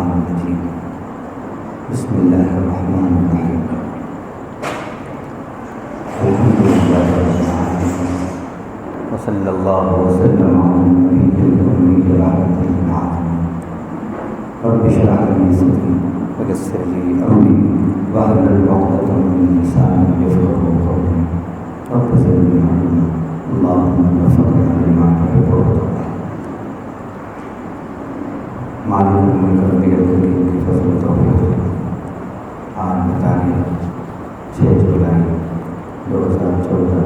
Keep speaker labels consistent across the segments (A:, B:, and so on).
A: الرحمن الرحیم بسم اللہ الرحمن الرحیم الحمد للہ رب العالمین وصلی اللہ وسلم علی النبی الأمی رحمۃ للعالمین رب اشرح لي صدری ويسر لي امری واحلل عقدۃ من لسانی یفقهوا قولی رب زدنی علما اللهم وفقنا لما تحب وترضى معلوم منکر بغیر کریم کی فضل و توفیق آج کی تاریخ 6 جولائی 2014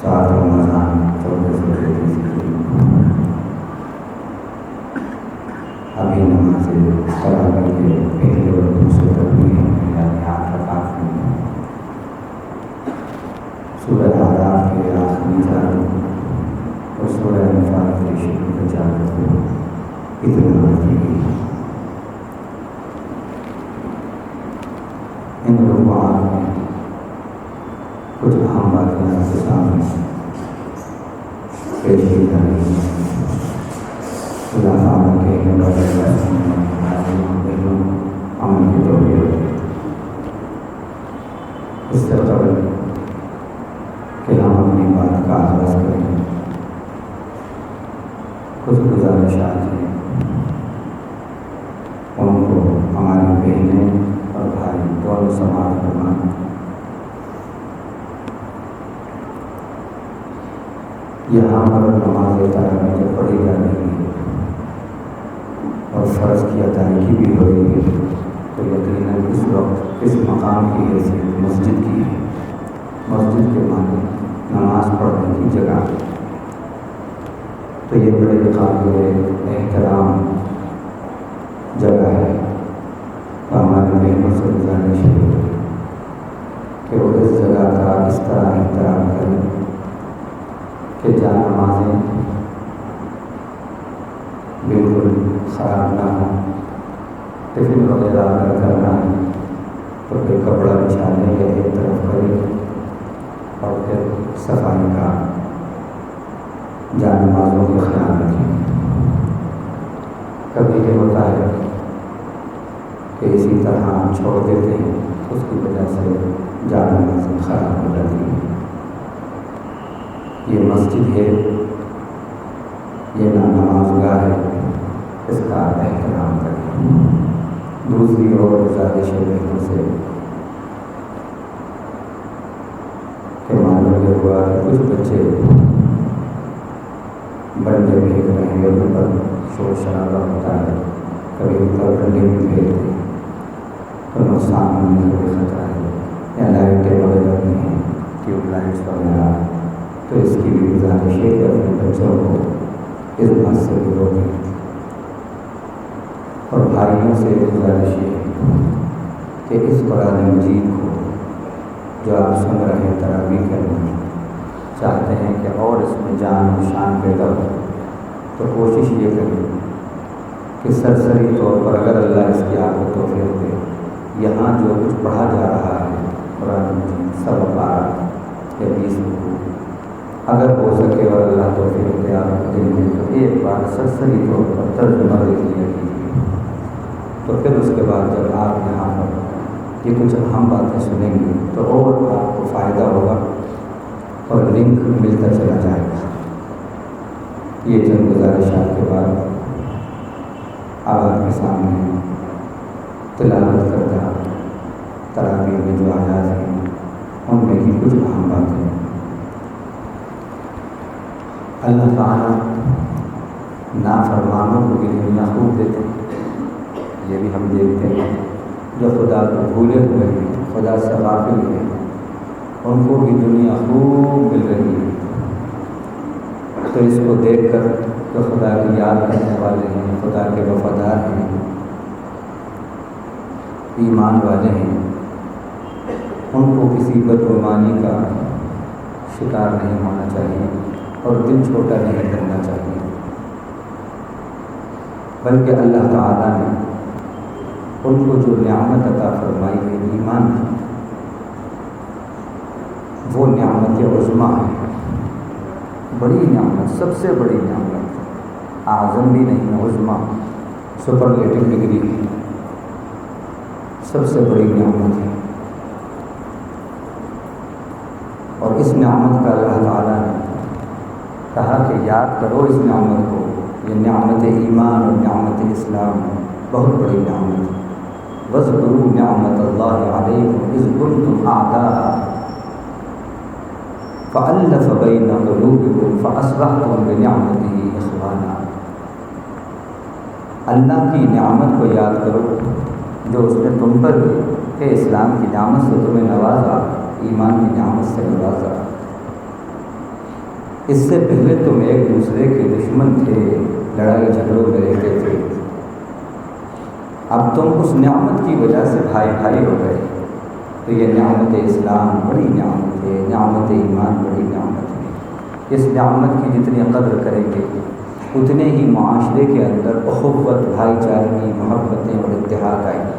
A: سات رمضان 1433 ابھی نماز تراویح کے پہلے اور دوسرے تکبیر یعنی 8 رکعات میں سورہ اعراف کے آخری 4 اور سورہ انفال کے شروع کے 4 کو اتنا کی گئی. ان رکوعات میں کچھ اہم باتیں آپ کے سامنے پیش کی جا رہی ہیں. خدا تعالیٰ کے عمل کی توفیق. اس سے قبل کہ ہم اپنی بات کا آغاز کریں کچھ گزارشات ہیں ان کو ہماری بہنیں اور بھائی دونوں سماعت فرمائیں. یہاں پر نماز تراویح جو پڑھی جا رہی ہے اور فرض کی ادائیگی بھی ہو رہی ہے تو یقیناً اس وقت اس مقام کی حیثیت مسجد کی ہے. مسجد کے معنی نماز پڑھنے کی جگہ. تو یہ بڑے قابل احترام جگہ ہے. تو ہمارے بہنوں سے گزارش ہے کہ وہ اس جگہ کا اس طرح احترام کریں کہ جہاں نمازیں بالکل خراب نہ ہوں. ٹفن وغیرہ اگر کرنا ہے تو پھر کپڑا بچھا لیں یا ایک طرف کریں اور پھر صفائی کا جان نمازوں کا خیال رکھیں. کبھی یہ ہوتا ہے کہ اسی طرح ہم چھوڑ دیتے ہیں اس کی وجہ سے جان نمازیں خراب ہو جاتی ہیں. یہ مسجد ہے, یہ نماز گاہ ہے, اس کا احترام کریں. دوسری اور گزارش ہے بہنوں سے کہ معلوم یہ ہوا کہ کچھ بچے بنڈے بھیج رہے ہیں اور ان پر شور شرابہ ہوتا ہے. کبھی ان پر بنڈے بھی بھیجتے ہیں تو نقصان ہونے کا بھی خطرہ ہے. یا لائٹیں وغیرہ بھی ہیں, ٹیوب لائٹس وغیرہ. تو اس کی بھی گزارش ہے کہ اپنے بچوں کو اس بات سے بھی روکیں. اور بھائیوں سے گزارش ہے کہ اس قرآن مجید کو جو آپ سن رہے ہیں تراویح کے اندر چاہتے ہیں کہ اور اس میں جان و شان پیدا ہو تو کوشش یہ کریں کہ سرسری طور پر اگر اللہ اس کی آپ کو توفیق دے یہاں جو کچھ پڑھا جا رہا ہے قرآن مجید 12 یا 20 اگر ہو سکے اور اللہ توفیق دے آپ کو دل میں تو ایک بار سرسری طور پر ترجمہ دیکھ لیا کیجیے. تو پھر اس کے بعد جب آپ یہاں پر یہ کچھ اہم باتیں سنیں گے تو اور آپ کو فائدہ ہوگا اور لنک ملتا چلا جائے گا. یہ چند گزارشات کے بعد آپ کے سامنے تلاوت کردہ تراویح میں جو آیات ہیں ان میں کی کچھ اہم باتیں. اللہ تعالیٰ نافرمانوں کو بھی دنیا خوب دیتے ہیں. یہ بھی ہم دیکھتے ہیں جو خدا کو بھولے ہوئے ہیں, خدا سے غافل ہیں, ان کو بھی دنیا خوب مل رہی ہے. تو اس کو دیکھ کر جو خدا کی یاد کرنے والے ہیں, خدا کے وفادار ہیں, ایمان والے ہیں, ان کو کسی بدگمانی کا شکار نہیں ہونا چاہیے اور دل چھوٹا نہیں کرنا چاہیے. بلکہ اللہ تعالیٰ نے ان کو جو نعمت عطا فرمائی ہے ایمان کی, وہ نعمت عظمیٰ ہے بڑی نعمت، سب سے بڑی نعمت، اعظم بھی نہیں، عظمیٰ، سپرلیٹو ڈگری، سب سے بڑی نعمت ہے۔ اور اس نعمت کا اللہ تعالیٰ نے کہا کہ یاد کرو اس نعمت کو، یہ نعمت ایمان اور نعمت اسلام ہے، بہت بڑی نعمت ہے۔ وَاذْكُرُوا نِعْمَتَ اللَّهِ عَلَيْكُمْ إِذْ كُنْتُمْ أَعْدَاءً فَأَلَّفَ بَيْنَ قُلُوبِكُمْ فَأَصْبَحْتُمْ بِنِعْمَتِهِ إِخْوَانًا۔ اللہ کی نعمت کو یاد کرو جو اس نے تم پر دی کہ اسلام کی نعمت سے تمہیں نوازا، ایمان کی نعمت سے نوازا۔ اس سے پہلے تم ایک دوسرے کے دشمن تھے، لڑائی جھگڑوں میں رہتے تھے، اب تم اس نعمت کی وجہ سے بھائی بھائی ہو گئے۔ تو یہ نعمت اسلام بڑی نعمت ہے، نعمت ایمان بڑی نعمت ہے۔ اس نعمت کی جتنی قدر کریں گے اتنے ہی معاشرے کے اندر اخوت، بھائی چارگی، محبتیں اور اتحاد آئیں گی،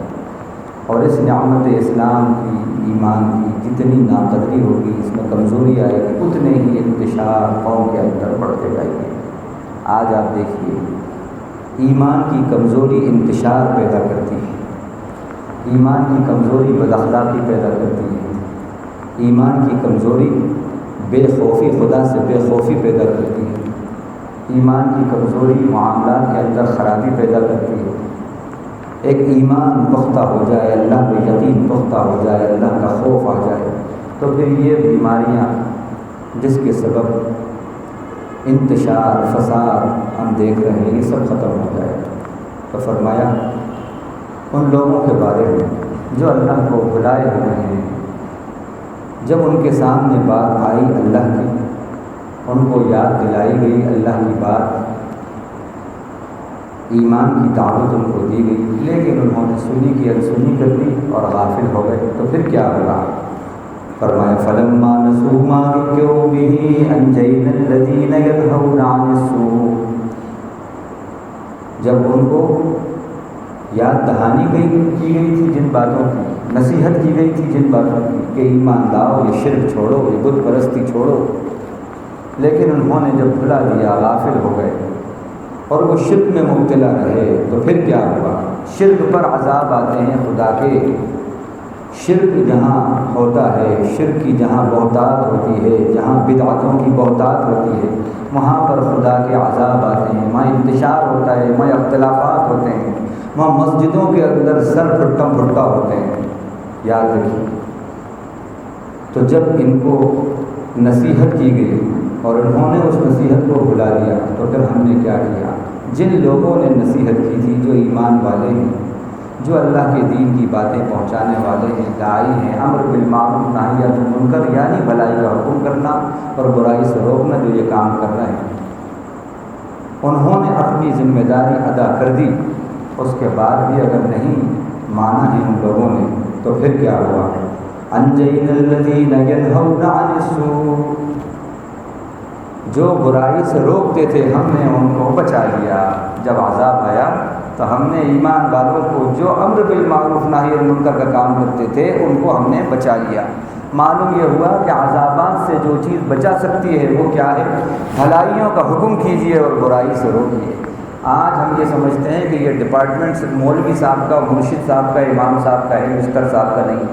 A: اور اس نعمت اسلام کی، ایمان کی جتنی ناقدری ہوگی، اس میں کمزوری آئے گی، اتنے ہی انتشار قوم کے اندر بڑھتے جائیں گے۔ آج آپ دیکھیے ایمان کی کمزوری انتشار پیدا کرتی ہے، ایمان کی کمزوری بد اخلاقی پیدا کرتی ہے، ایمان کی کمزوری بے خوفی، خدا سے بے خوفی پیدا کرتی ہے، ایمان کی کمزوری معاملات کے اندر خرابی پیدا کرتی ہے۔ ایک ایمان پختہ ہو جائے، اللہ پہ یقین پختہ ہو جائے، اللہ کا خوف آ جائے، تو پھر یہ بیماریاں جس کے سبب انتشار، فساد ہم دیکھ رہے ہیں، یہ سب ختم ہو جائے۔ تو فرمایا ان لوگوں کے بارے میں جو اللہ کو بھلائے ہوئے ہیں، جب ان کے سامنے بات آئی اللہ کی، ان کو یاد دلائی گئی اللہ کی بات، ایمان کی دعوت ان کو دی گئی، لیکن انہوں نے سنی کی انسنی کر دی اور غافل ہو گئے، تو پھر کیا ہوگا؟ فرمایا فَلَمَّا نَسُوا مَا ذُكِّرُوا بِهِ أَنجَيْنَا الَّذِينَ يَنْهَوْنَ عَنِ السُّوءِ، جب ان کو یاد دہانی کی گئی تھی جن باتوں کی، نصیحت کی گئی تھی جن باتوں کی کہ ایمان لاؤ، یہ شرک چھوڑو، یہ بت پرستی چھوڑو، لیکن انہوں نے جب بھلا دیا، غافل ہو گئے اور وہ شرک میں مبتلا رہے، تو پھر کیا ہوا؟ شرک پر عذاب آتے ہیں خدا کے۔ شرک جہاں ہوتا ہے، شرک کی جہاں بہتات ہوتی ہے، جہاں بدعتوں کی بہتات ہوتی ہے، وہاں پر خدا کے عذاب آتے ہیں، وہاں انتشار ہوتا ہے، وہاں اختلافات ہوتے ہیں، وہاں مسجدوں کے اندر سر پھٹم پھٹکا ہوتے ہیں، یاد رکھیے۔ تو جب ان کو نصیحت کی گئی اور انہوں نے اس نصیحت کو بھلا دیا، تو پھر ہم نے کیا کیا؟ جن لوگوں نے نصیحت کی تھی، جو ایمان والے ہیں، جو اللہ کے دین کی باتیں پہنچانے والے ہیں، داعی ہیں، امر بالمعروف نہی عن المنکر، یعنی بھلائی کا حکم کرنا اور برائی سے روکنا، جو یہ کام کر رہے ہیں، انہوں نے اپنی ذمہ داری ادا کر دی۔ اس کے بعد بھی اگر نہیں مانا ہے ان لوگوں نے، تو پھر کیا ہوا؟ انجینا الذین ینہون عن السوء، جو برائی سے روکتے تھے ہم نے ان کو بچا لیا۔ جب عذاب آیا تو ہم نے ایمان والوں کو جو امر بالمعروف نہی عن المنکر کا کام کرتے تھے ان کو ہم نے بچا لیا۔ معلوم یہ ہوا کہ عذابات سے جو چیز بچا سکتی ہے وہ کیا ہے؟ بھلائیوں کا حکم کیجیے اور برائی سے روکیے۔ آج ہم یہ سمجھتے ہیں کہ یہ ڈپارٹمنٹ صرف مولوی صاحب کا، مرشد صاحب کا، امام صاحب کا ہے، مسٹر صاحب کا نہیں،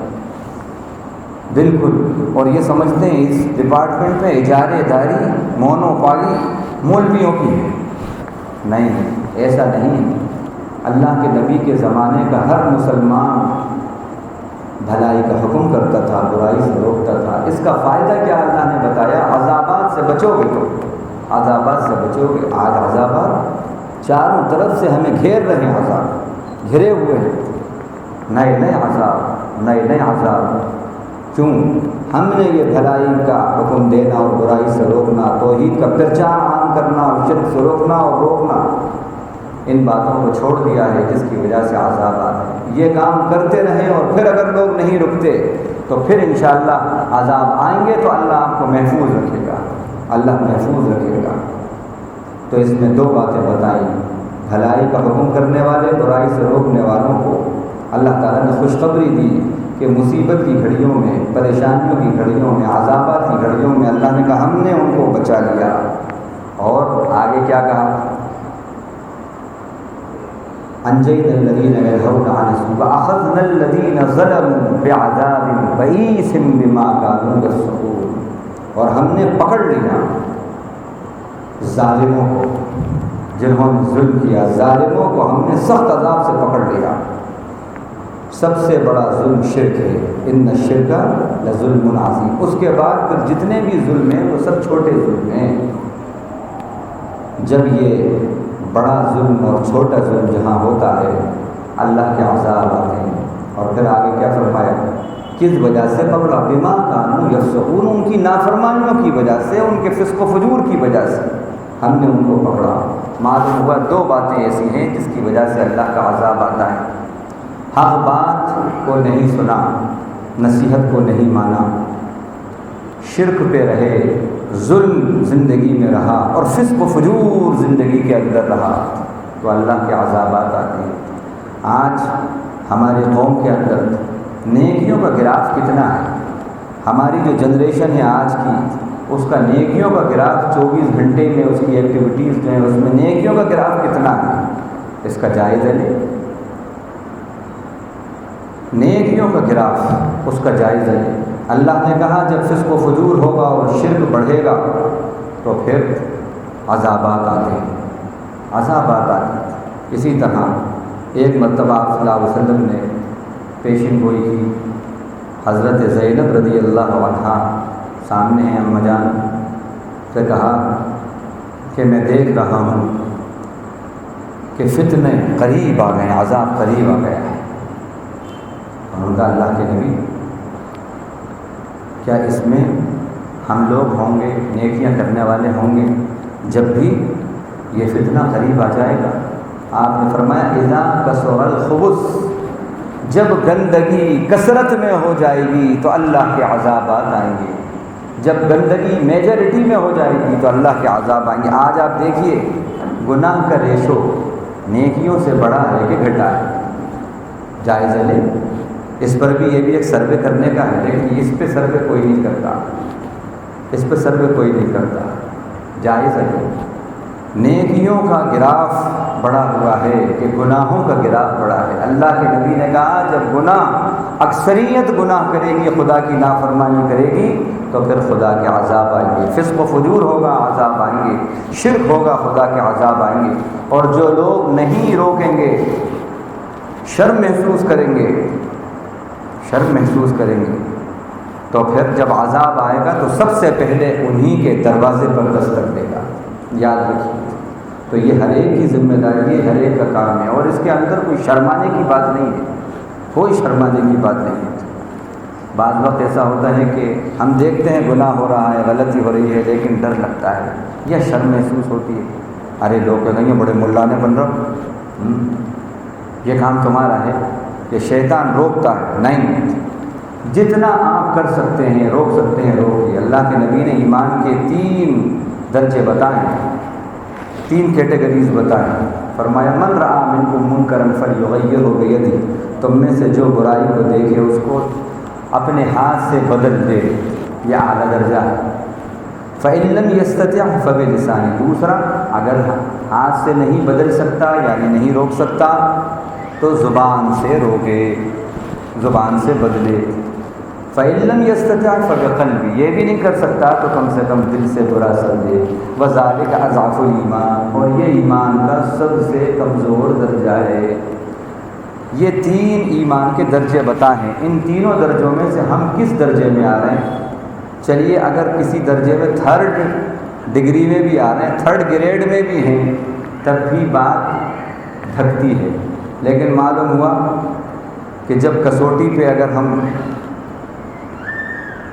A: بالکل۔ اور یہ سمجھتے ہیں اس ڈپارٹمنٹ میں اجارے داری، مونوپالی مولویوں کی ہے، نہیں، ایسا نہیں ہے۔ اللہ کے نبی کے زمانے کا ہر مسلمان بھلائی کا حکم کرتا تھا، برائی سے روکتا تھا۔ اس کا فائدہ کیا اللہ نے بتایا؟ عذابات سے بچو گے، تو عذابات سے بچو گے۔ آج عذابات چاروں طرف سے ہمیں گھیر رہے ہیں، عذاب گھرے ہوئے ہیں، نئے نئے عذاب، نئے نئے عذاب۔ کیوں؟ ہم نے یہ بھلائی کا حکم دینا اور برائی سے روکنا، توحید کا پرچار عام کرنا اور شرک سے روکنا اور روکنا، ان باتوں کو چھوڑ دیا ہے، جس کی وجہ سے عذاب آ رہے ہیں۔ یہ کام کرتے رہیں اور پھر اگر لوگ نہیں رکتے تو پھر انشاءاللہ عذاب آئیں گے، تو اللہ آپ کو محفوظ رکھے گا، اللہ محفوظ رکھے گا۔ تو اس میں دو باتیں بتائیں، بھلائی کا حکم کرنے والے، برائی سے روکنے والوں کو اللہ تعالیٰ نے خوشخبری دی کہ مصیبت کی گھڑیوں میں، پریشانیوں کی گھڑیوں میں، عذابات کی گھڑیوں میں اللہ نے کہا ہم نے ان کو بچا لیا۔ اور آگے کیا کہا؟ انجینا الذین ینہون عن السوء واخذنا الذین ظلموا بعذاب بئیس بما کانوا یفسقون، اور ہم نے پکڑ لیا ظالموں کو، جنہوں نے ظلم کیا، ظالموں کو ہم نے سخت عذاب سے پکڑ لیا۔ سب سے بڑا ظلم شرک ہے، ان الشرک لظلم عظیم۔ اس کے بعد پھر جتنے بھی ظلم ہیں وہ سب چھوٹے ظلم ہیں۔ جب یہ بڑا ظلم اور چھوٹا ظلم جہاں ہوتا ہے اللہ کے عذاب آتے ہیں۔ اور پھر آگے کیا فرمایا؟ کس وجہ سے پکڑا؟ بما کانوا یفسقون، ان کی نافرمانیوں کی وجہ سے، ان کے فسق و فجور کی وجہ سے ہم نے ان کو پکڑا۔ معلوم ہوا دو باتیں ایسی ہیں جس کی وجہ سے اللہ کا عذاب آتا ہے: حق بات کو نہیں سنا، نصیحت کو نہیں مانا، شرک پہ رہے، ظلم زندگی میں رہا اور فسق و فجور زندگی کے اندر رہا، تو اللہ کے عذابات آتے ہیں۔ آج ہمارے قوم کے اندر نیکیوں کا گراف کتنا ہے؟ ہماری جو جنریشن ہے آج کی، اس کا نیکیوں کا گراف 24 گھنٹے میں اس کی ایکٹیویٹیز جو ہیں اس میں نیکیوں کا گراف کتنا ہے؟ اس کا جائزہ لیں۔ نیکیوں کا گراف، اس کا جائزہ لیں۔ اللہ نے کہا جب فسق و فجور ہوگا اور شرک بڑھے گا تو پھر عذابات آتے ہیں، عذابات آتے ہیں۔ اسی طرح ایک مرتبہ آپ صلی اللہ علیہ وسلم نے پیشن گوئی کی، حضرت زینب رضی اللہ عنہا سامنے ہیں، اماں جان سے کہا کہ میں دیکھ رہا ہوں کہ فتنے قریب آ گئے، عذاب قریب آ گیا ہے۔ اور ان کا اللہ کے نبی، کیا اس میں ہم لوگ ہوں گے، نیکیاں کرنے والے ہوں گے جب بھی یہ فتنہ قریب آ جائے گا؟ آپ نے فرمایا اذا کثر الخبث، جب گندگی کثرت میں ہو جائے گی تو اللہ کے عذابات آئیں گے۔ جب گندگی میجورٹی میں ہو جائے گی تو اللہ کے عذاب آئیں گے۔ آج آپ دیکھیے گناہ کا ریشو نیکیوں سے بڑا ہے کہ گھٹا ہے؟ جائزہ لیں۔ اس پر بھی یہ بھی ایک سروے کرنے کا ہے، لیکن اس پہ سروے کوئی نہیں کرتا، اس پہ سروے کوئی نہیں کرتا۔ جائزہ لیں۔ نیکیوں کا گراف بڑا ہوا ہے کہ گناہوں کا گراف بڑا ہے۔ اللہ کے نبی نے کہا جب گناہ، اکثریت گناہ کرے گی، خدا کی نافرمانی کرے گی تو پھر خدا کے عذاب آئیں گے۔ فسق و فجور ہوگا، عذاب آئیں گے، شرک ہوگا، خدا کے عذاب آئیں گے۔ اور جو لوگ نہیں روکیں گے، شرم محسوس کریں گے، شرم محسوس کریں گے، تو پھر جب عذاب آئے گا تو سب سے پہلے انہی کے دروازے پر دستک دے گا۔ یاد رکھیے، تو یہ ہر ایک کی ذمہ داری ہے، ہر ایک کا کام ہے، اور اس کے اندر کوئی شرمانے کی بات نہیں ہے، کوئی شرمانے کی بات نہیں ہے۔ بعض وقت ایسا ہوتا ہے کہ ہم دیکھتے ہیں گناہ ہو رہا ہے، غلطی ہو رہی ہے، لیکن ڈر لگتا ہے یا شرم محسوس ہوتی ہے۔ ارے لوگ کہیں گے بڑے ملانے بن رہا، یہ کام تمہارا ہے، یہ شیطان روکتا ہے۔ نہیں، جتنا آپ کر سکتے ہیں، روک سکتے ہیں، روکیے۔ اللہ کے نبی نے ایمان کے 3 درجے بتائے، 3 کیٹیگریز بتائیں۔ فرمایا من رأى منکم منکرا فلیغیرہ بیدہ، تم میں سے جو برائی کو دیکھے اس کو اپنے ہاتھ سے بدل دے، یہ اعلیٰ درجہ ہے۔ فإن لم يستطع فبلسانہ، دوسرا اگر ہاتھ سے نہیں بدل سکتا یعنی نہیں روک سکتا تو زبان سے روکے، زبان سے بدلے۔ فإن لم يستطع فبقلبہ، یہ بھی نہیں کر سکتا تو کم سے کم دل سے برا سمجھے۔ وذلک اضعف الایمان، اور یہ ایمان کا سب سے کمزور درجہ ہے۔ یہ 3 ایمان کے درجے بتائے ہیں۔ ان تینوں درجوں میں سے ہم کس درجے میں آ رہے ہیں؟ چلیے اگر کسی درجے میں 3rd ڈگری میں بھی آ رہے ہیں، 3rd گریڈ میں بھی ہیں، تب بھی بات دھکتی ہے۔ لیکن معلوم ہوا کہ جب کسوٹی پہ اگر ہم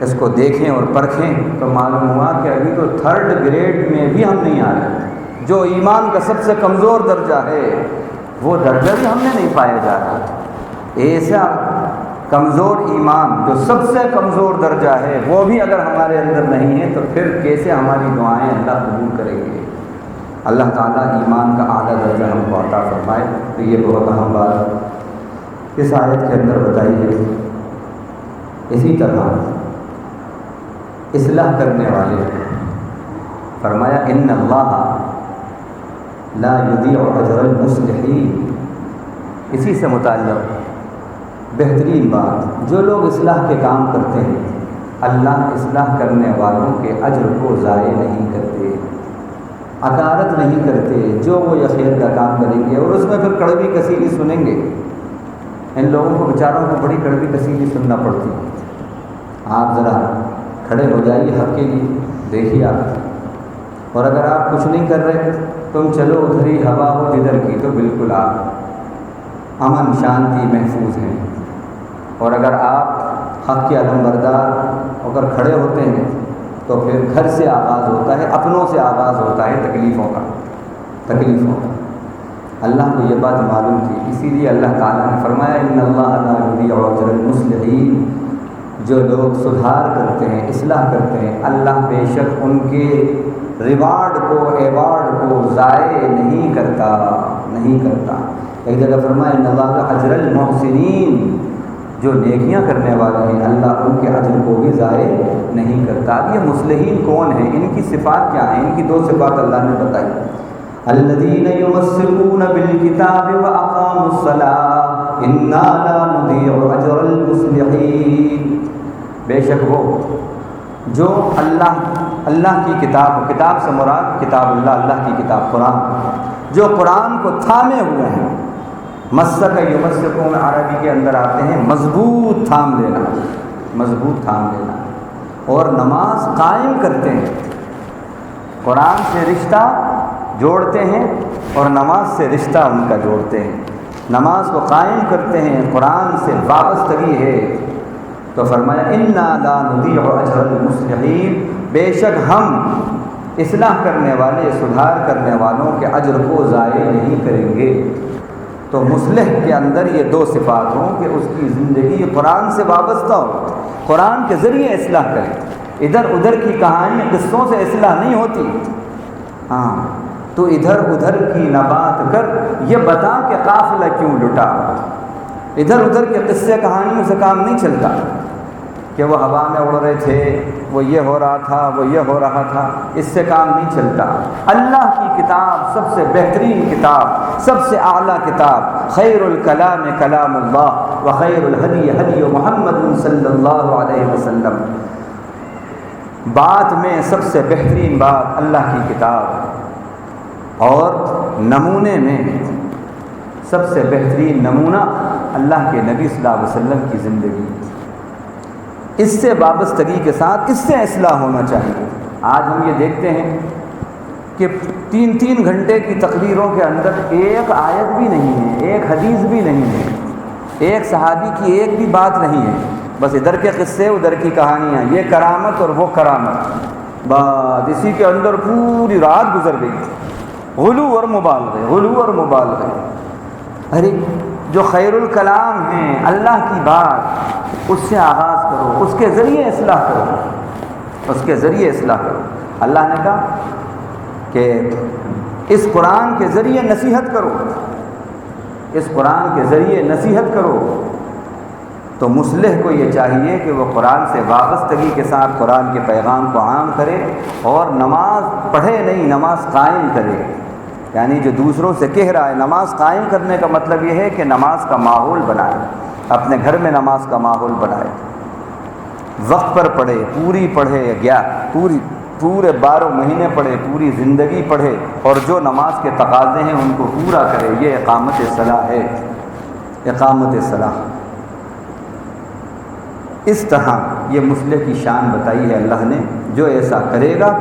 A: اس کو دیکھیں اور پرکھیں تو معلوم ہوا کہ ابھی تو 3rd گریڈ میں بھی ہم نہیں آ رہے۔ جو ایمان کا سب سے کمزور درجہ ہے وہ درجہ بھی ہم نے نہیں پایا جا رہا۔ ایسا کمزور ایمان جو سب سے کمزور درجہ ہے وہ بھی اگر ہمارے اندر نہیں ہے تو پھر کیسے ہماری دعائیں اللہ قبول کریں گے؟ اللہ تعالیٰ ایمان کا اعلیٰ درجہ ہم کو عطا فرمائے۔ تو یہ بہت اہم بات اس آیت کے اندر بتائی ہے اسی طرح اصلاح کرنے والے، فرمایا ان اللہ لا یضیع اجر المصلحین، اسی سے متعلق بہترین بات، جو لوگ اصلاح کے کام کرتے ہیں اللہ اصلاح کرنے والوں کے اجر کو ضائع نہیں کرتے، عطارت نہیں کرتے، جو وہ یہ خیر کا کام کریں گے اور اس میں پھر کڑوی کسیلی سنیں گے۔ ان لوگوں کو بیچاروں کو بڑی کڑوی کسیلی سننا پڑتی ہے۔ آپ ذرا کھڑے ہو جائیے حق کے لیے، دیکھیے آپ، اور اگر آپ کچھ نہیں کر رہے، تم چلو ادھر ہی ہوا ہو جدھر کی، تو بالکل آپ امن شانتی محفوظ ہیں۔ اور اگر آپ حق کے علمبردار ہو کر کھڑے ہوتے ہیں تو پھر گھر سے آغاز ہوتا ہے، اپنوں سے آغاز ہوتا ہے تکلیفوں کا۔ اللہ کو یہ بات معلوم تھی، اسی لیے اللہ تعالیٰ نے فرمایا ان اللہ لا یضیع اجر المصلحین، جو لوگ سدھار کرتے ہیں، اصلاح کرتے ہیں، اللہ بے شک ان کے ریوارڈ کو، ایوارڈ کو ضائع نہیں کرتا۔ ایک جگہ فرمایا ان اللہ اجر المحسنین، جو نیکیاں کرنے والے ہیں اللہ ان کے اجر کو بھی ضائع نہیں کرتا۔ یہ مصلحین کون ہیں، ان کی صفات کیا ہیں؟ ان کی دو صفات اللہ نے بتائی، الذین یمسکون بالکتاب واقاموا الصلاۃ انا لا نضیع اجر المصلحین، بے شک وہ جو اللہ کی کتاب سے مراد کتاب اللہ کی کتاب قرآن، جو قرآن کو تھامے ہوئے ہیں، مسک یمسکون عربی کے اندر آتے ہیں مضبوط تھام لینا، اور نماز قائم کرتے ہیں، قرآن سے رشتہ جوڑتے ہیں اور نماز سے رشتہ ان کا جوڑتے ہیں، نماز کو قائم کرتے ہیں، قرآن سے وابستگی ہے، تو فرمایا انا لا نضیع اجر المصلحین، بے شک ہم اصلاح کرنے والے، سدھار کرنے والوں کے اجر کو ضائع نہیں کریں گے۔ تو مصلح کے اندر یہ دو صفات ہوں کہ اس کی زندگی قرآن سے وابستہ ہو، قرآن کے ذریعے اصلاح کرے، ادھر ادھر کی کہانی قصوں سے اصلاح نہیں ہوتی۔ تو ادھر ادھر کی نہ بات کر، یہ بتا کہ قافلہ کیوں لٹا، ادھر ادھر کے قصے کہانیوں سے کام نہیں چلتا کہ وہ ہوا میں اڑ رہے تھے، وہ یہ ہو رہا تھا، وہ یہ ہو رہا تھا، اس سے کام نہیں چلتا۔ اللہ کی کتاب سب سے بہترین کتاب، سب سے اعلیٰ کتاب، خیر الکلام کلام اللہ وخیر الہدی ہدی محمد صلی اللہ علیہ وسلم، بات میں سب سے بہترین بات اللہ کی کتاب، اور نمونے میں سب سے بہترین نمونہ اللہ کے نبی صلی اللہ علیہ وسلم کی زندگی، اس سے وابستگی کے ساتھ اس سے اصلاح ہونا چاہیے۔ آج ہم یہ دیکھتے ہیں کہ 3 گھنٹے کی تقریروں کے اندر ایک آیت بھی نہیں ہے، ایک حدیث بھی نہیں ہے، ایک صحابی کی ایک بھی بات نہیں ہے، بس ادھر کے قصے ادھر کی کہانیاں، یہ کرامت اور وہ کرامت، بات اسی کے اندر پوری رات گزر گئی، غلو اور مبالغے۔ ارے جو خیر الکلام ہیں، اللہ کی بات، اس سے آغاز کرو، اس کے ذریعے اصلاح کرو۔ اللہ نے کہا کہ اس قرآن کے ذریعے نصیحت کرو، تو مصلح کو یہ چاہیے کہ وہ قرآن سے وابستگی کے ساتھ قرآن کے پیغام کو عام کرے، اور نماز پڑھے نہیں، نماز قائم کرے، یعنی جو دوسروں سے کہہ رہا ہے نماز قائم کرنے کا مطلب یہ ہے کہ نماز کا ماحول بنائے، اپنے گھر میں نماز کا ماحول بنائے، وقت پر پڑھے، پوری پڑھے، پورے 12 مہینے پڑھے، پوری زندگی پڑھے، اور جو نماز کے تقاضے ہیں ان کو پورا کرے۔ یہ اقامت صلاح ہے، اقامت صلاح۔ اس طرح یہ مصلح کی شان بتائی ہے اللہ نے، جو ایسا کرے گا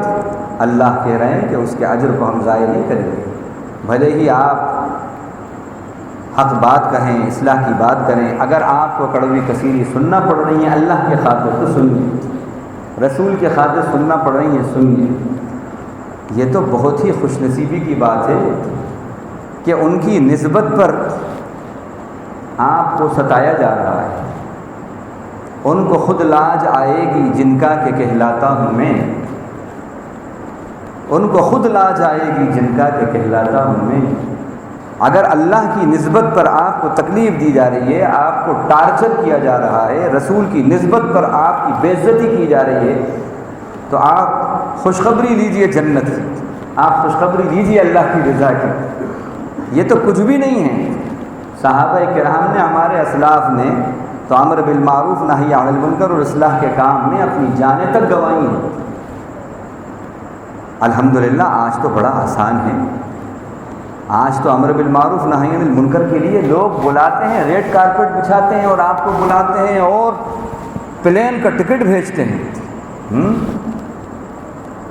A: اللہ کہہ رہے ہیں کہ اس کے اجر کو ہم ضائع نہیں کریں گے، بھلے ہی آپ حق بات کہیں، اصلاح کی بات کریں، اگر آپ کو کڑوی کثیری سننا پڑ رہی ہیں اللہ کے خاطر تو سنیے، رسول کے خاطر سننا پڑ رہی ہیں سنیے۔ یہ تو بہت ہی خوش نصیبی کی بات ہے کہ ان کی نسبت پر آپ کو ستایا جا رہا ہے، ان کو خود لاج آئے گی جن کا کہ کہلاتا ہوں میں، ان کو خود لاج آئے گی جن کا کہ کہلاتا ہوں میں، اگر اللہ کی نسبت پر آپ کو تکلیف دی جا رہی ہے، آپ کو ٹارچر کیا جا رہا ہے، رسول کی نسبت پر آپ کی بے عزتی کی جا رہی ہے، تو آپ خوشخبری لیجئے جنت کی، آپ خوشخبری لیجئے اللہ کی رضا کی۔ یہ تو کچھ بھی نہیں ہے۔ صحابہ کرام نے، ہمارے اسلاف نے تو امر بالمعروف نہی عن المنکر اور اصلاح کے کام میں اپنی جانیں تک گنوائی ہیں۔ الحمدللہ آج تو بڑا آسان ہے، آج تو امر بالمعروف نہی عن المنکر کے لیے لوگ بلاتے ہیں، ریڈ کارپٹ بچھاتے ہیں اور آپ کو بلاتے ہیں اور پلین کا ٹکٹ بھیجتے ہیں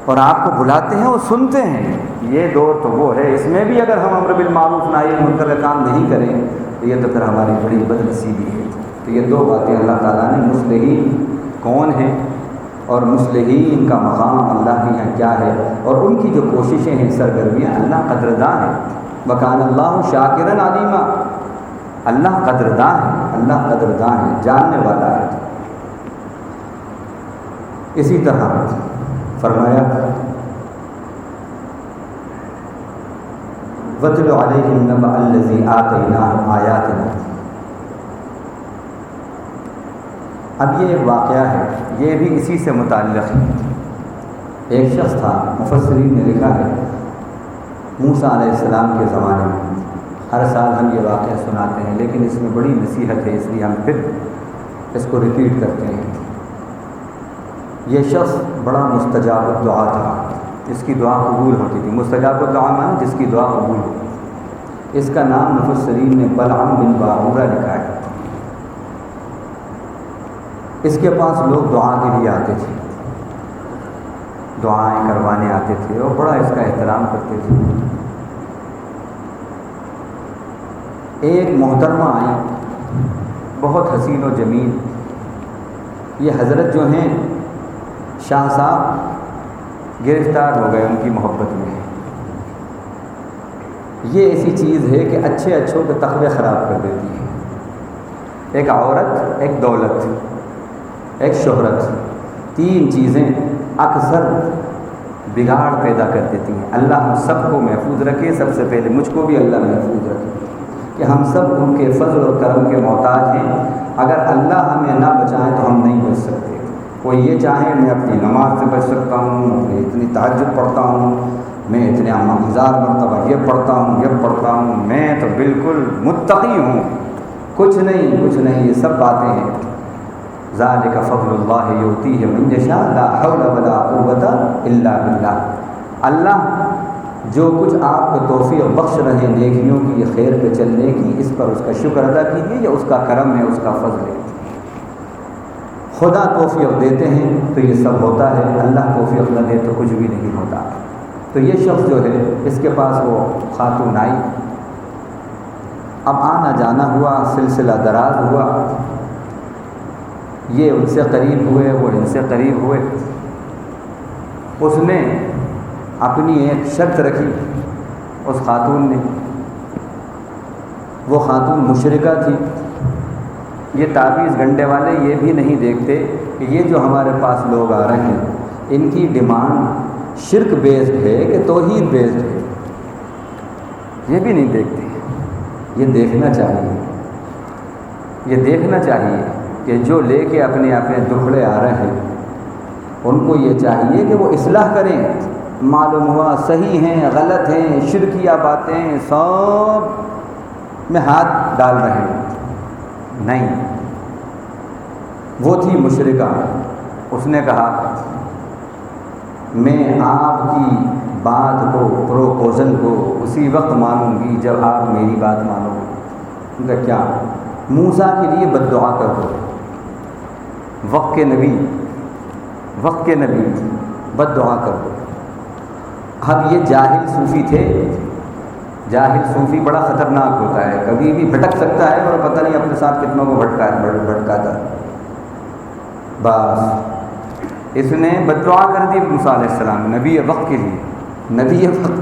A: اور آپ کو بلاتے ہیں اور سنتے ہیں۔ یہ دور تو وہ ہے، اس میں بھی اگر ہم امر بالمعروف نہی عن المنکر کا کام نہیں کریں تو یہ تو پھر ہماری بڑی بد نصیبی ہے۔ تو یہ دو باتیں اللہ تعالیٰ نے، مصلحین کون ہیں اور مصلحین کا مقام اللہ کے یہاں کیا ہے، اور ان کی جو کوششیں ہیں، سرگرمیاں، اللہ قدرداں ہے۔ وَكَانَ اللَّهُ شَاكِرًا عَلِيمًا، اللہ قدرداں ہے، اللہ قدرداں ہے، جاننے والا ہے۔ اسی طرح فرمایا وَاتْلُ عَلَيْهِمْ نَبَأَ الَّذِي آتَيْنَاهُ آيَاتِنَا۔ اب یہ ایک واقعہ ہے، یہ بھی اسی سے متعلق ہے۔ ایک شخص تھا، مفسرین نے لکھا ہے موسیٰ علیہ السلام کے زمانے میں، ہر سال ہم یہ واقعہ سناتے ہیں لیکن اس میں بڑی نصیحت ہے، اس لیے ہم پھر اس کو ریپیٹ کرتے ہیں۔ یہ شخص بڑا مستجاب الدعا تھا، اس کی دعا قبول ہوتی تھی۔ مستجاب الدعا مانے جس کی دعا قبول ہو۔ اس کا نام مفسرین نے بلعم بن باعورہ لکھا ہے۔ اس کے پاس لوگ دعا کے لیے آتے تھے، دعائیں کروانے آتے تھے اور بڑا اس کا احترام کرتے تھے۔ ایک محترمہ آئی، بہت حسین و جمیل۔ یہ حضرت جو ہیں شاہ صاحب گرفتار ہو گئے ان کی محبت میں۔ یہ ایسی چیز ہے کہ اچھے اچھوں کے تقوی خراب کر دیتی ہے۔ ایک عورت، ایک دولت، ایک شہرت، تین چیزیں اکثر بگاڑ پیدا کر دیتی ہیں۔ اللہ ہم سب کو محفوظ رکھے، سب سے پہلے مجھ کو بھی اللہ محفوظ رکھے کہ ہم سب ان کے فضل اور کرم کے محتاج ہیں۔ اگر اللہ ہمیں نہ بچائیں تو ہم نہیں بچ سکتے۔ کوئی یہ چاہے میں اپنی نماز سے بچ سکتا ہوں، میں اتنی تہجد پڑھتا ہوں، میں اتنے 1000 مرتبہ یہ پڑھتا ہوں، یہ پڑھتا ہوں، میں تو بالکل متقی ہوں، کچھ نہیں، یہ سب باتیں ہیں۔ ذالک فضل اللہ یؤتیہ من یشاء لا حول ولا قوۃ الا باللہ۔ اللہ جو کچھ آپ کو توفیق بخش رہے نیکیوں کی، خیر پہ چلنے کی، اس پر اس کا شکر ادا کیجیے، یہ اس کا کرم ہے، اس کا فضل ہے۔ خدا توفیق دیتے ہیں تو یہ سب ہوتا ہے، اللہ توفیق نہ دے تو کچھ بھی نہیں ہوتا۔ تو یہ شخص جو ہے، اس کے پاس وہ خاتون آئی، اب آنا جانا ہوا، سلسلہ دراز ہوا، یہ ان سے قریب ہوئے، وہ ان سے قریب ہوئے۔ اس نے اپنی ایک شرط رکھی، اس خاتون نے، وہ خاتون مشرکہ تھی۔ یہ تعویذ گنڈے والے یہ بھی نہیں دیکھتے کہ یہ جو ہمارے پاس لوگ آ رہے ہیں ان کی ڈیمانڈ شرک بیسڈ ہے کہ توحید بیسڈ ہے، یہ بھی نہیں دیکھتے۔ یہ دیکھنا چاہیے، یہ دیکھنا چاہیے کہ جو لے کے اپنے دکھڑے آ رہے ہیں ان کو یہ چاہیے کہ وہ اصلاح کریں۔ معلوم ہوا صحیح ہیں، غلط ہیں، شرکیہ باتیں سب میں ہاتھ ڈال رہے ہیں، نہیں۔ وہ تھی مشرکہ، اس نے کہا میں آپ کی بات کو، پروپوزل کو اسی وقت مانوں گی جب آپ میری بات مانو گے۔ ان کا کیا؟ موسیٰ کے لیے بد دعا کر دو، وقت کے نبی بد دعا کر دو۔ اب یہ جاہل صوفی تھے، جاہل صوفی بڑا خطرناک ہوتا ہے، کبھی بھی بھٹک سکتا ہے اور پتہ نہیں اپنے ساتھ کتنوں کو بھٹکاتا ہے۔ بس اس نے بد دعا کر دی موسیٰ علیہ السلام، نبی وقت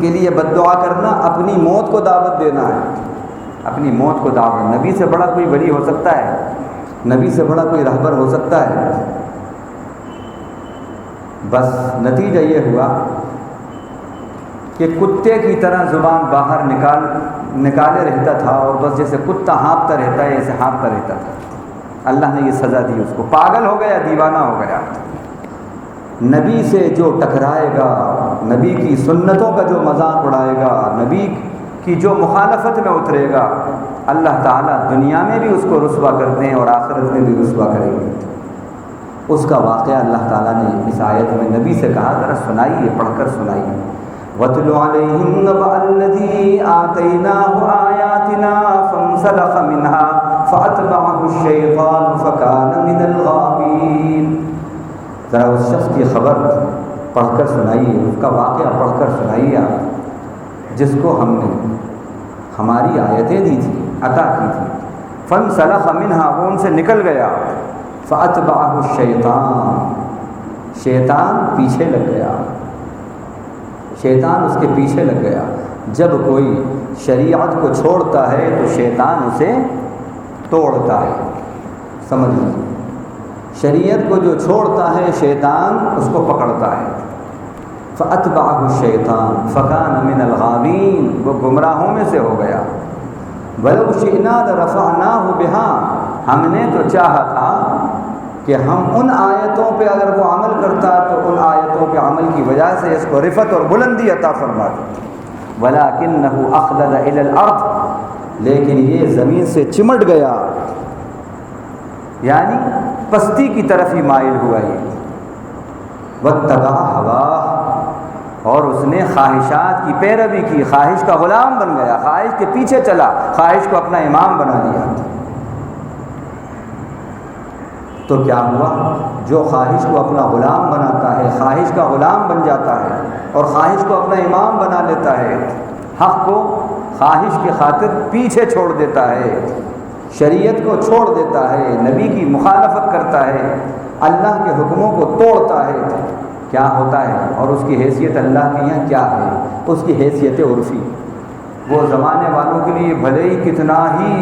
A: کے لیے بد دعا کرنا اپنی موت کو دعوت دینا ہے، اپنی موت کو دعوت۔ نبی سے بڑا کوئی ولی ہو سکتا ہے؟ نبی سے بڑا کوئی رہبر ہو سکتا ہے؟ بس نتیجہ یہ ہوا کہ کتے کی طرح زبان باہر نکالے رہتا تھا اور بس جیسے کتا ہانپتا رہتا ہے ایسے ہانپتا رہتا تھا. اللہ نے یہ سزا دی اس کو. پاگل ہو گیا, دیوانہ ہو گیا. نبی سے جو ٹکرائے گا, نبی کی سنتوں کا جو مذاق اڑائے گا, نبی کی جو مخالفت میں اترے گا, اللہ تعالیٰ دنیا میں بھی اس کو رسوا کرتے ہیں اور آخرت میں بھی رسوا کریں گے. اس کا واقعہ اللہ تعالیٰ نے اس آیت میں نبی سے کہا, ذرا سنائیے, پڑھ کر سنائیے. وَاتْلُ عَلَيْهِمْ نَبَأَ الَّذِي آتَيْنَاهُ آيَاتِنَا فَانسَلَخَ مِنْهَا فَأَتْبَعَهُ الشَّيْطَانُ فَكَانَ مِنَ الْغَاوِينَ. ذرا اس شخص کی خبر پڑھ کر سنائیے, اس کا واقعہ پڑھ کر سنائیے آپ, جس کو ہم نے ہماری آیتیں دی تھی, عطا کی تھی. فَانسَلَخَ مِنْهَا, وہ ان سے نکل گیا. فَأَتْبَعَهُ الشَّيْطَانُ, شیطان پیچھے لگ گیا, شیطان اس کے پیچھے لگ گیا. جب کوئی شریعت کو چھوڑتا ہے تو شیطان اسے توڑتا ہے. سمجھ لیجیے, شریعت کو جو چھوڑتا ہے شیطان اس کو پکڑتا ہے. فَأَتْبَعَهُ الشَّيْطَانُ فَكَانَ مِنَ الْغَاوِينَ, وہ گمراہوں میں سے ہو گیا. وَلَوْ شِئْنَا لَرَفَعْنَاهُ بِهَا, ہم نے تو چاہا تھا کہ ہم ان آیتوں پہ اگر وہ عمل کرتا تو ان آیتوں پہ عمل کی وجہ سے اس کو رفعت اور بلندی عطا فرماتے. وَلَكِنَّهُ أَخْلَدَ إِلَى الْأَرْضِ, لیکن یہ زمین سے چمٹ گیا, یعنی پستی کی طرف ہی مائل ہوا. یہ وَاتَّبَعَ هَوَاهُ, اور اس نے خواہشات کی پیروی کی, خواہش کا غلام بن گیا, خواہش کے پیچھے چلا, خواہش کو اپنا امام بنا لیا. تو کیا ہوا, جو خواہش کو اپنا غلام بناتا ہے, خواہش کا غلام بن جاتا ہے اور خواہش کو اپنا امام بنا لیتا ہے, حق کو خواہش کی خاطر پیچھے چھوڑ دیتا ہے, شریعت کو چھوڑ دیتا ہے, نبی کی مخالفت کرتا ہے, اللہ کے حکموں کو توڑتا ہے, کیا ہوتا ہے؟ اور اس کی حیثیت اللہ کے یہاں کیا ہے؟ اس کی حیثیت عرفی. وہ زمانے والوں کے لیے بھلے ہی کتنا ہی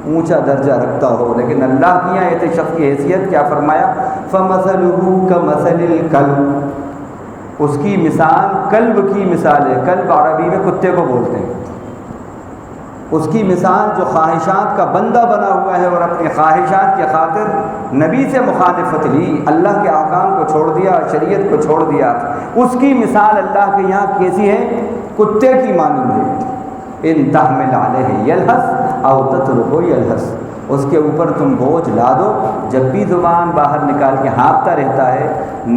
A: اونچا درجہ رکھتا ہو, لیکن اللہ کی یہاں ایسے شخص کی حیثیت کیا فرمایا؟ فَمَثَلُهُ كَمَثَلِ الْكَلْبِ, اس کی مثال کلب کی مثال ہے. کلب عربی میں کتے کو بولتے ہیں. اس کی مثال جو خواہشات کا بندہ بنا ہوا ہے اور اپنی خواہشات کی خاطر نبی سے مخالفت لی, اللہ کے احکام کو چھوڑ دیا, شریعت کو چھوڑ دیا, اس کی مثال اللہ کے یہاں کیسی ہے؟ کتے کی مانند ہے. ان تحمل علیہ یلہث او تترکہ یلہث, اس کے اوپر تم بوجھ لا دو, جب بھی زبان باہر نکال کے ہانپتا رہتا ہے,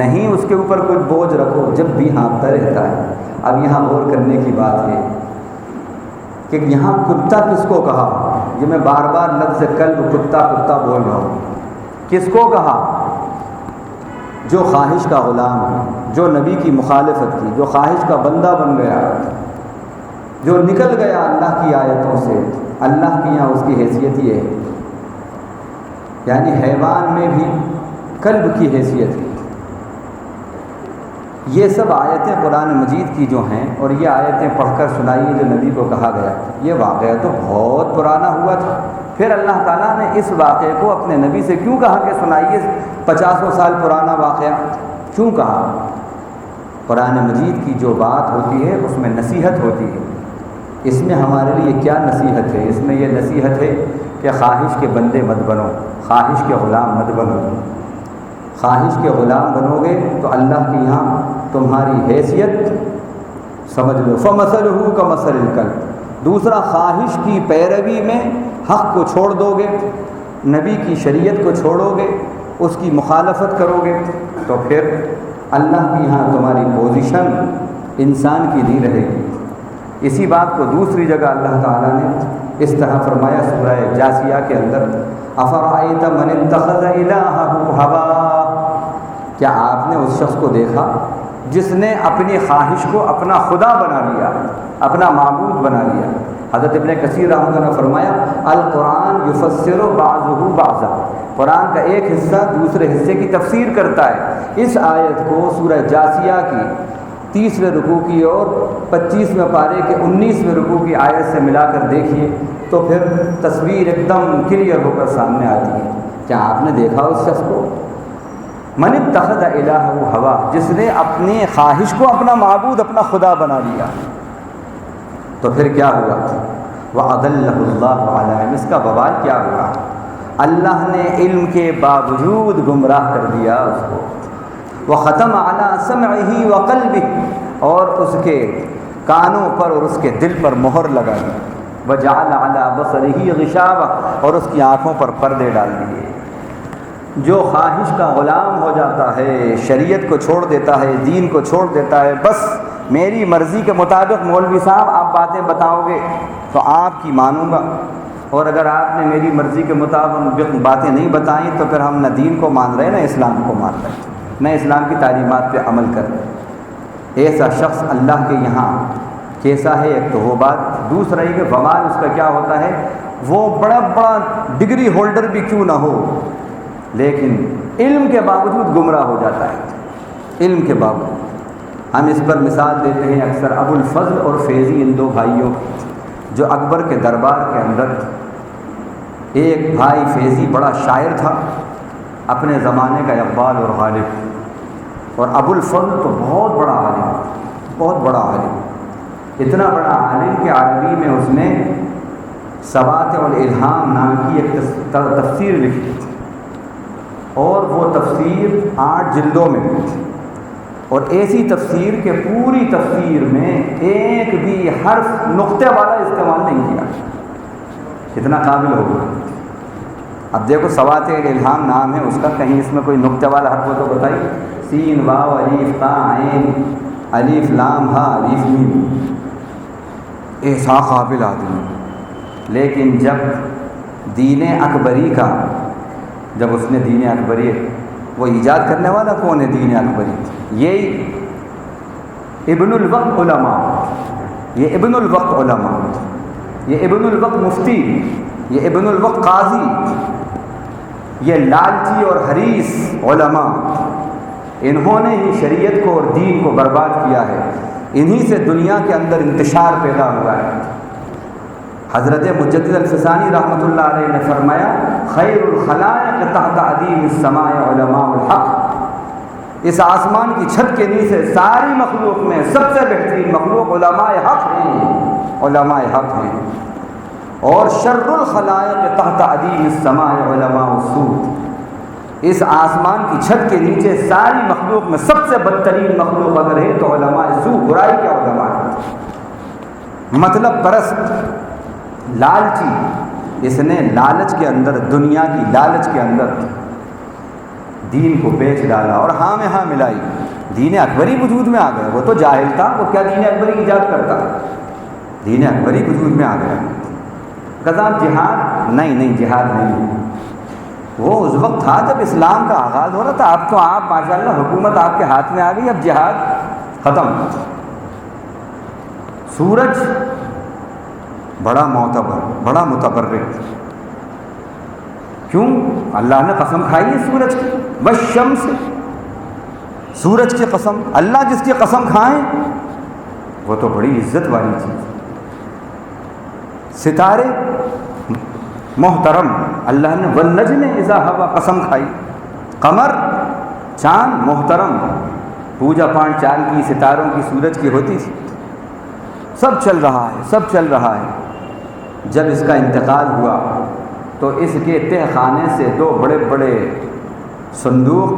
A: نہیں اس کے اوپر کچھ بوجھ رکھو, جب بھی ہانپتا رہتا ہے. اب یہاں غور کرنے کی بات ہے کہ یہاں کتا کس کو کہا؟ یہ میں بار بار لفظ کلب کتا کتا بول رہا ہوں. کس کو کہا؟ جو خواہش کا غلام ہے, جو نبی کی مخالفت کی, جو خواہش کا بندہ بن گیا, جو نکل گیا اللہ کی آیتوں سے. اللہ کی یہاں اس کی حیثیت یہ ہے, یعنی حیوان میں بھی کلب کی حیثیت ہے. یہ سب آیتیں قرآن مجید کی جو ہیں, اور یہ آیتیں پڑھ کر سنائیے جو نبی کو کہا گیا, یہ واقعہ تو بہت پرانا ہوا تھا. پھر اللہ تعالیٰ نے اس واقعے کو اپنے نبی سے کیوں کہا کہ سنائیے؟ 50 سال پرانا واقعہ کیوں کہا؟ قرآن مجید کی جو بات ہوتی ہے اس میں نصیحت ہوتی ہے. اس میں ہمارے لیے کیا نصیحت ہے؟ اس میں یہ نصیحت ہے کہ خواہش کے بندے مت بنو, خواہش کے غلام مت بنو. خواہش کے غلام بنو گے تو اللہ کے یہاں تمہاری حیثیت سمجھ لو. فَمَثَلُهُ كَمَثَلِ الْكَلْبِ, دوسرا خواہش کی پیروی میں حق کو چھوڑ دو گے, نبی کی شریعت کو چھوڑو گے, اس کی مخالفت کرو گے, تو پھر اللہ کے یہاں تمہاری پوزیشن انسان کی نہیں رہے گی. اسی بات کو دوسری جگہ اللہ تعالیٰ نے اس طرح فرمایا سورہ جاسیہ کے اندر, افرأیت من اتخذ الہہ ہوا, کیا آپ نے اس شخص کو دیکھا جس نے اپنی خواہش کو اپنا خدا بنا لیا, اپنا معبود بنا لیا. حضرت ابن کثیر رحمۃ اللہ نے فرمایا القرآن یفسر بعضہ بعضا, قرآن کا ایک حصہ دوسرے حصے کی تفسیر کرتا ہے. اس آیت کو سورہ جاسیہ کی 30ویں رکوع کی اور 25ویں پارے کے 19ویں رکوع کی آیت سے ملا کر دیکھیے تو پھر تصویر ایک دم کلیئر ہو کر سامنے آتی ہے. کیا آپ نے دیکھا اس شخص کو؟ من اتخذ الہہ ہوا, جس نے اپنی خواہش کو اپنا معبود, اپنا خدا بنا لیا. تو پھر کیا ہوا؟ وَأَضَلَّهُ اللَّهُ عَلَىٰ عِلْمٍ۔ اس کا وبال کیا ہوا؟ اللہ نے علم کے باوجود گمراہ کر دیا اس کو۔ وَخَتَمَ عَلَىٰ سَمْعِهِ وَقَلْبِهِ، اور اس کے کانوں پر اور اس کے دل پر مہر لگا دی۔ وَجَعَلَ عَلَىٰ بَصَرِهِ غِشَاوَةً، اور اس کی آنکھوں پر پردے ڈال دیے۔ جو خواہش کا غلام ہو جاتا ہے، شریعت کو چھوڑ دیتا ہے، دین کو چھوڑ دیتا ہے، بس میری مرضی کے مطابق مولوی صاحب آپ باتیں بتاؤ گے تو آپ کی مانوں گا، اور اگر آپ نے میری مرضی کے مطابق باتیں نہیں بتائیں تو پھر ہم نہ دین کو مان رہے نہ اسلام کو مان رہے، نہ اسلام کی تعلیمات پہ عمل کر رہے۔ ایسا شخص اللہ کے یہاں کیسا ہے؟ ایک تو وہ بات، دوسرا یہ کہ وبال اس کا کیا ہوتا ہے؟ وہ بڑا ڈگری ہولڈر بھی کیوں نہ ہو لیکن علم کے باوجود گمراہ ہو جاتا ہے۔ علم کے باوجود ہم اس پر مثال دیتے ہیں اکثر ابو الفضل اور فیضی، ان دو بھائیوں جو اکبر کے دربار کے اندر، ایک بھائی فیضی بڑا شاعر تھا اپنے زمانے کا، اقبال اور غالب، اور ابو الفضل تو بہت بڑا عالم، بہت بڑا عالم، اتنا بڑا عالم کہ عربی میں اس نے سواتع الالہام نام کی ایک تفسیر لکھی، اور وہ تفسیر 8 جلدوں میں، اور ایسی تفسیر کہ پوری تفسیر میں ایک بھی حرف نقطے والا استعمال نہیں کیا۔ کتنا قابل ہوگا؟ اب دیکھو سواتع الالہام نام ہے اس کا، کہیں اس میں کوئی نقطے والا حرف ہو تو بتائیے۔ سین واو الف تا عین الف لام ہا الف میم، ایسا قابل آدمی۔ لیکن جب دین اکبری کا، جب اس نے دین اکبری، وہ ایجاد کرنے والا کون ہے دین اکبری؟ یہی ابن الوقت علماء، یہ ابن الوقت علماء، یہ ابن الوقت مفتی، یہ ابن الوقت قاضی، یہ لالچی اور حریص علماء، انہوں نے ہی شریعت کو اور دین کو برباد کیا ہے، انہی سے دنیا کے اندر انتشار پیدا ہوا ہے۔ حضرت مجدد الفسانی رحمۃ اللہ علیہ نے فرمایا خیر الخلائق تحت عدیم السماء علماء الحق، اس آسمان کی چھت کے نیچے ساری مخلوق میں سب سے بہترین مخلوق علماء حق ہیں، علماء حق ہیں، اور شر الخلائق تحت عدیم السماء علماء السوء، اس آسمان کی چھت کے نیچے ساری مخلوق میں سب سے بدترین مخلوق اگر ہے تو علماء سوء، برائی کے علماء ہیں، مطلب پرست، لالچی۔ اس نے لالچ کے اندر، دنیا کی لالچ کے اندر دین کو بیچ ڈالا اور ہاں میں ہاں ملائی، دین اکبری وجود میں آ گیا۔ وہ تو جاہل تھا، وہ کیا دین اکبری ایجاد کرتا؟ دین اکبری وجود میں آ گیا۔ کہا جہاد نہیں، جہاد نہیں، وہ اس وقت تھا جب اسلام کا آغاز ہو رہا تھا، اب تو آپ ماشاءاللہ حکومت آپ کے ہاتھ میں آ گئی، اب جہاد ختم۔ سورج بڑا معتبر، بڑا متبرک، کیوں؟ اللہ نے قسم کھائی ہے سورج کی، والشمس، سورج کی قسم، اللہ جس کی قسم کھائیں وہ تو بڑی عزت والی چیز۔ ستارے محترم، اللہ نے والنجم اذا ہوا قسم کھائی، قمر، چاند محترم، پوجا پاٹ چاند کی، ستاروں کی، سورج کی ہوتی تھی، سب چل رہا ہے، سب چل رہا ہے۔ جب اس کا انتقال ہوا تو اس کے تہ خانے سے 2 بڑے بڑے صندوق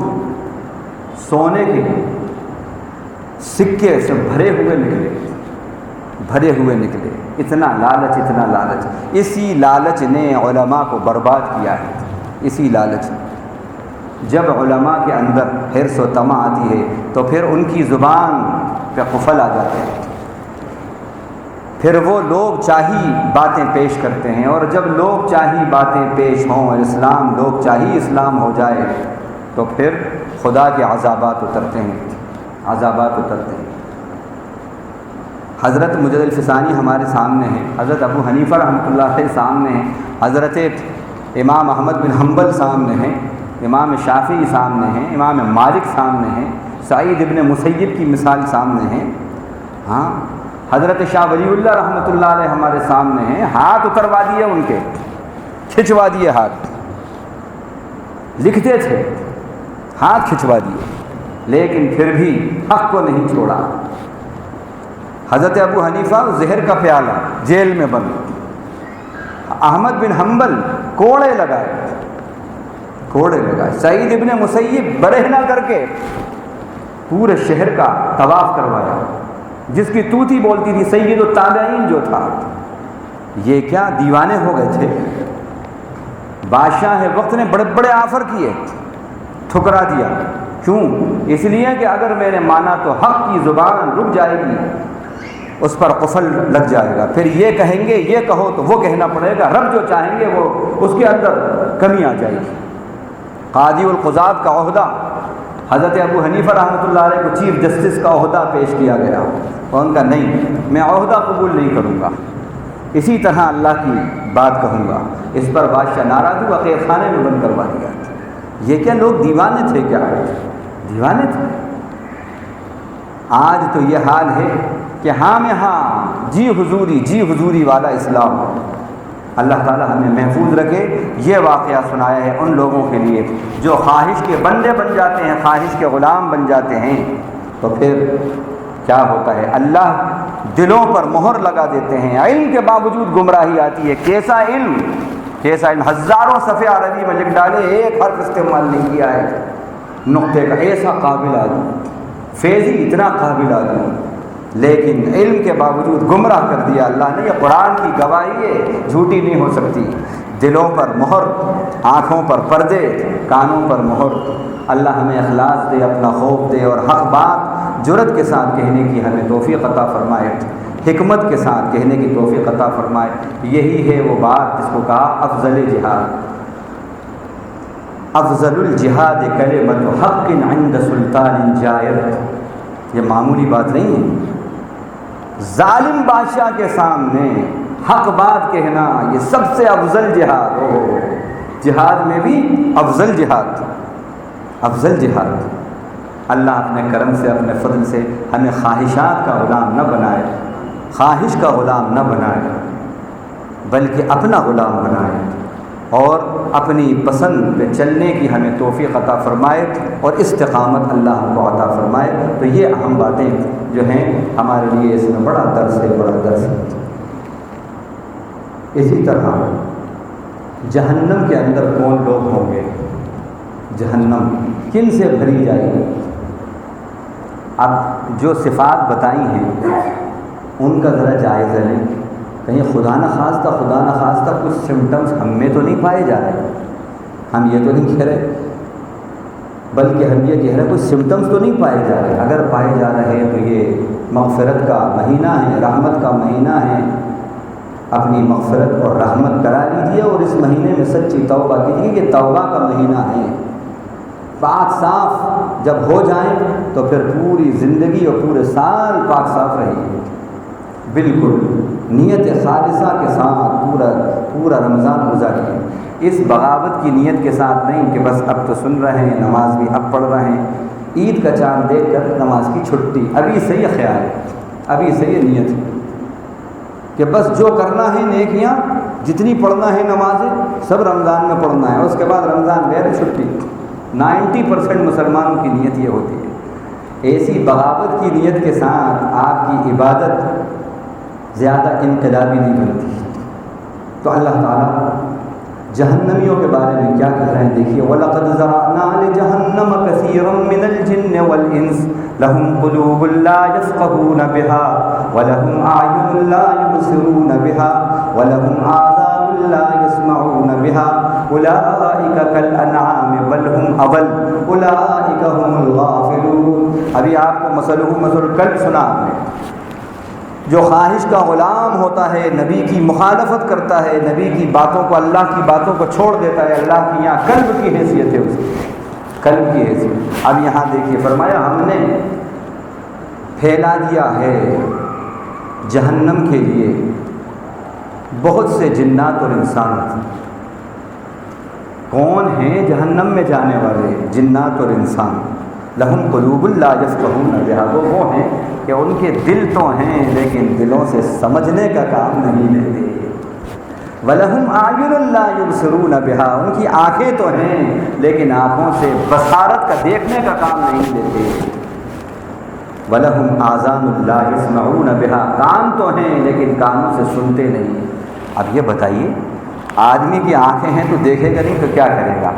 A: سونے کے سکے سے بھرے ہوئے نکلے۔ اتنا لالچ، اتنا لالچ، اسی لالچ نے علماء کو برباد کیا ہے، اسی لالچ نے۔ جب علماء کے اندر حرص و طمع آتی ہے تو پھر ان کی زبان پہ قفل آ جاتے ہیں، پھر وہ لوگ چاہی باتیں پیش کرتے ہیں، اور جب لوگ چاہی باتیں پیش ہوں اور اسلام، لوگ چاہی اسلام ہو جائے تو پھر خدا کے عذابات اترتے ہیں، عذابات اترتے ہیں۔ حضرت مجدد الفسانی ہمارے سامنے ہیں، حضرت ابو حنیفہ رحمۃ اللہ علیہ سامنے ہیں، حضرت امام احمد بن حنبل سامنے ہیں، امام شافعی سامنے ہیں، امام مالک سامنے ہیں، سعید ابن مسیب کی مثال سامنے ہیں، ہاں حضرت شاہ ولی اللہ رحمۃ اللہ علیہ ہمارے سامنے ہیں، ہاتھ اتروا دیے ان کے، کھچوا دیے ہاتھ، لکھتے تھے ہاتھ کھچوا دیے، لیکن پھر بھی حق کو نہیں چھوڑا۔ حضرت ابو حنیفہ زہر کا پیالہ جیل میں بند، احمد بن حنبل کوڑے لگائے، سعید ابن مسیب برہنہ کر کے پورے شہر کا طواف کروایا، جس کی توتی بولتی تھی سید التابعین جو تھا۔ یہ کیا دیوانے ہو گئے تھے؟ بادشاہ وقت نے بڑے بڑے آفر کیے، ٹھکرا دیا۔ کیوں؟ اس لیے کہ اگر میں نے مانا تو حق کی زبان رک جائے گی، اس پر قفل لگ جائے گا، پھر یہ کہیں گے یہ کہو تو وہ کہنا پڑے گا، رب جو چاہیں گے وہ اس کے اندر کمی آ جائے گی۔ قاضی القضات کا عہدہ حضرت ابو حنیفہ رحمۃ اللہ علیہ کو چیف جسٹس کا عہدہ پیش کیا گیا، اور ان کا نہیں، میں عہدہ قبول نہیں کروں گا، اسی طرح اللہ کی بات کہوں گا۔ اس پر بادشاہ ناراض ہوا، قید خانے میں بند کروا دیا۔ یہ کیا لوگ دیوانے تھے؟ کیا دیوانے تھے؟ آج تو یہ حال ہے کہ ہاں میں ہاں جی حضوری والا اسلام۔ اللہ تعالی ہمیں محفوظ رکھے۔ یہ واقعہ سنایا ہے ان لوگوں کے لیے جو خواہش کے بندے بن جاتے ہیں، خواہش کے غلام بن جاتے ہیں، تو پھر کیا ہوتا ہے؟ اللہ دلوں پر مہر لگا دیتے ہیں، علم کے باوجود گمراہی آتی ہے۔ کیسا علم، ہزاروں صفحے عربی میں لکھ ڈالے، ایک حرف استعمال نہیں کیا ہے نقطے کا، ایسا قابل آدمی، فیضی اتنا قابل آدمی، لیکن علم کے باوجود گمراہ کر دیا اللہ نے۔ یہ قرآن کی گواہی ہے، جھوٹی نہیں ہو سکتی۔ دلوں پر مہر، آنکھوں پر پردے، کانوں پر مہر۔ اللہ ہمیں اخلاص دے، اپنا خوف دے، اور حق بات جرأت کے ساتھ کہنے کی ہمیں توفیق عطا فرمائے، حکمت کے ساتھ کہنے کی توفیق عطا فرمائے۔ یہی ہے وہ بات جس کو کہا افضل جہاد، افضل الجہاد کلمۃ حق عند سلطان جائر۔ یہ معمولی بات نہیں ہے۔ ظالم بادشاہ کے سامنے حق بات کہنا یہ سب سے افضل جہاد ہو۔ جہاد میں بھی افضل جہاد، افضل جہاد۔ اللہ اپنے کرم سے، اپنے فضل سے ہمیں خواہشات کا غلام نہ بنائے، خواہش کا غلام نہ بنائے، بلکہ اپنا غلام بنائے، اور اپنی پسند پہ چلنے کی ہمیں توفیق عطا فرمائے، اور استقامت اللہ ہم کو عطا فرمائے۔ تو یہ اہم باتیں جو ہیں ہمارے لیے اس میں بڑا درس ہے، بڑا درس ہے۔ اسی طرح جہنم کے اندر کون لوگ ہوں گے؟ جہنم کن سے بھری جائے گی؟ اب جو صفات بتائی ہیں ان کا ذرا جائزہ لیں، کہیں خدا نخواستہ کچھ سمٹمز ہم میں تو نہیں پائے جا رہے۔ ہم یہ تو نہیں کہہ رہے، بلکہ ہم یہ کہہ رہے کچھ سمٹمز تو نہیں پائے جا رہے۔ اگر پائے جا رہے ہیں تو یہ مغفرت کا مہینہ ہے، رحمت کا مہینہ ہے۔ اپنی مغفرت اور رحمت کرا لیجیے، اور اس مہینے میں سچی توبہ کیجیے کہ توبہ کا مہینہ ہے۔ پاک صاف جب ہو جائیں تو پھر پوری زندگی اور پورے سال پاک صاف رہیے، بالکل نیت خالصہ کے ساتھ پورا رمضان گزاریے۔ اس بغاوت کی نیت کے ساتھ نہیں کہ بس اب تو سن رہے ہیں، نماز بھی اب پڑھ رہے ہیں، عید کا چاند دیکھ کر نماز کی چھٹی، ابھی سے یہ خیال ہے، ابھی سے یہ نیت ہے کہ بس جو کرنا ہے نیکیاں جتنی پڑھنا ہے نمازیں سب رمضان میں پڑھنا ہے، اس کے بعد رمضان غیر چھٹی۔ 90% مسلمانوں کی نیت یہ ہوتی ہے۔ ایسی بغاوت کی نیت کے ساتھ آپ کی عبادت زیادہ انقلابی نہیں بنتی۔ تو اللہ تعالیٰ جہنمیوں کے بارے میں کیا کہہ رہے ہیں دیکھیے، وَلَقَدْ ذَرَأْنَا لِجَهَنَّمَ كَثِيرًا مِّنَ الْجِنِّ وَالْإِنسِ لَهُمْ قُلُوبٌ لَّا يَفْقَهُونَ بِهَا وَلَهُمْ أَعْيُنٌ لَّا يُبْصِرُونَ بِهَا وَلَهُمْ آذَانٌ لَّا يَسْمَعُونَ بِهَا أُولَٰئِكَ كَالْأَنْعَامِ بَلْ هُمْ أَضَلُّ أُولَٰئِكَ هُمُ الْغَافِلُونَ۔ ابھی آپ کو مثلُهُ مثل الکلب سنا آپ نے، جو خواہش کا غلام ہوتا ہے، نبی کی مخالفت کرتا ہے، نبی کی باتوں کو، اللہ کی باتوں کو چھوڑ دیتا ہے۔ اللہ کی یہاں قلب کی حیثیت ہے، اس کی قلب کی حیثیت۔ اب یہاں دیکھیے فرمایا ہم نے پھیلا دیا ہے جہنم کے لیے بہت سے جنات اور انسان۔ کون ہیں جہنم میں جانے والے؟ جنات اور انسان۔ لہم قلوب لا یفقہون بہا، وہ ہیں کہ ان کے دل تو ہیں لیکن دلوں سے سمجھنے کا کام نہیں لیتے۔ وَلَهُمْ أَعْيُنٌ لَّا يُبْصِرُونَ بِهَا، ان کی آنکھیں تو ہیں لیکن آنکھوں سے بصارت کا دیکھنے کا کام نہیں لیتے۔ وَلَهُمْ آذَانٌ لَّا يَسْمَعُونَ بِهَا، کان تو ہیں لیکن کانوں سے سنتے نہیں۔ اب یہ بتائیے آدمی کی آنکھیں ہیں تو دیکھے گا نہیں تو کیا کرے گا،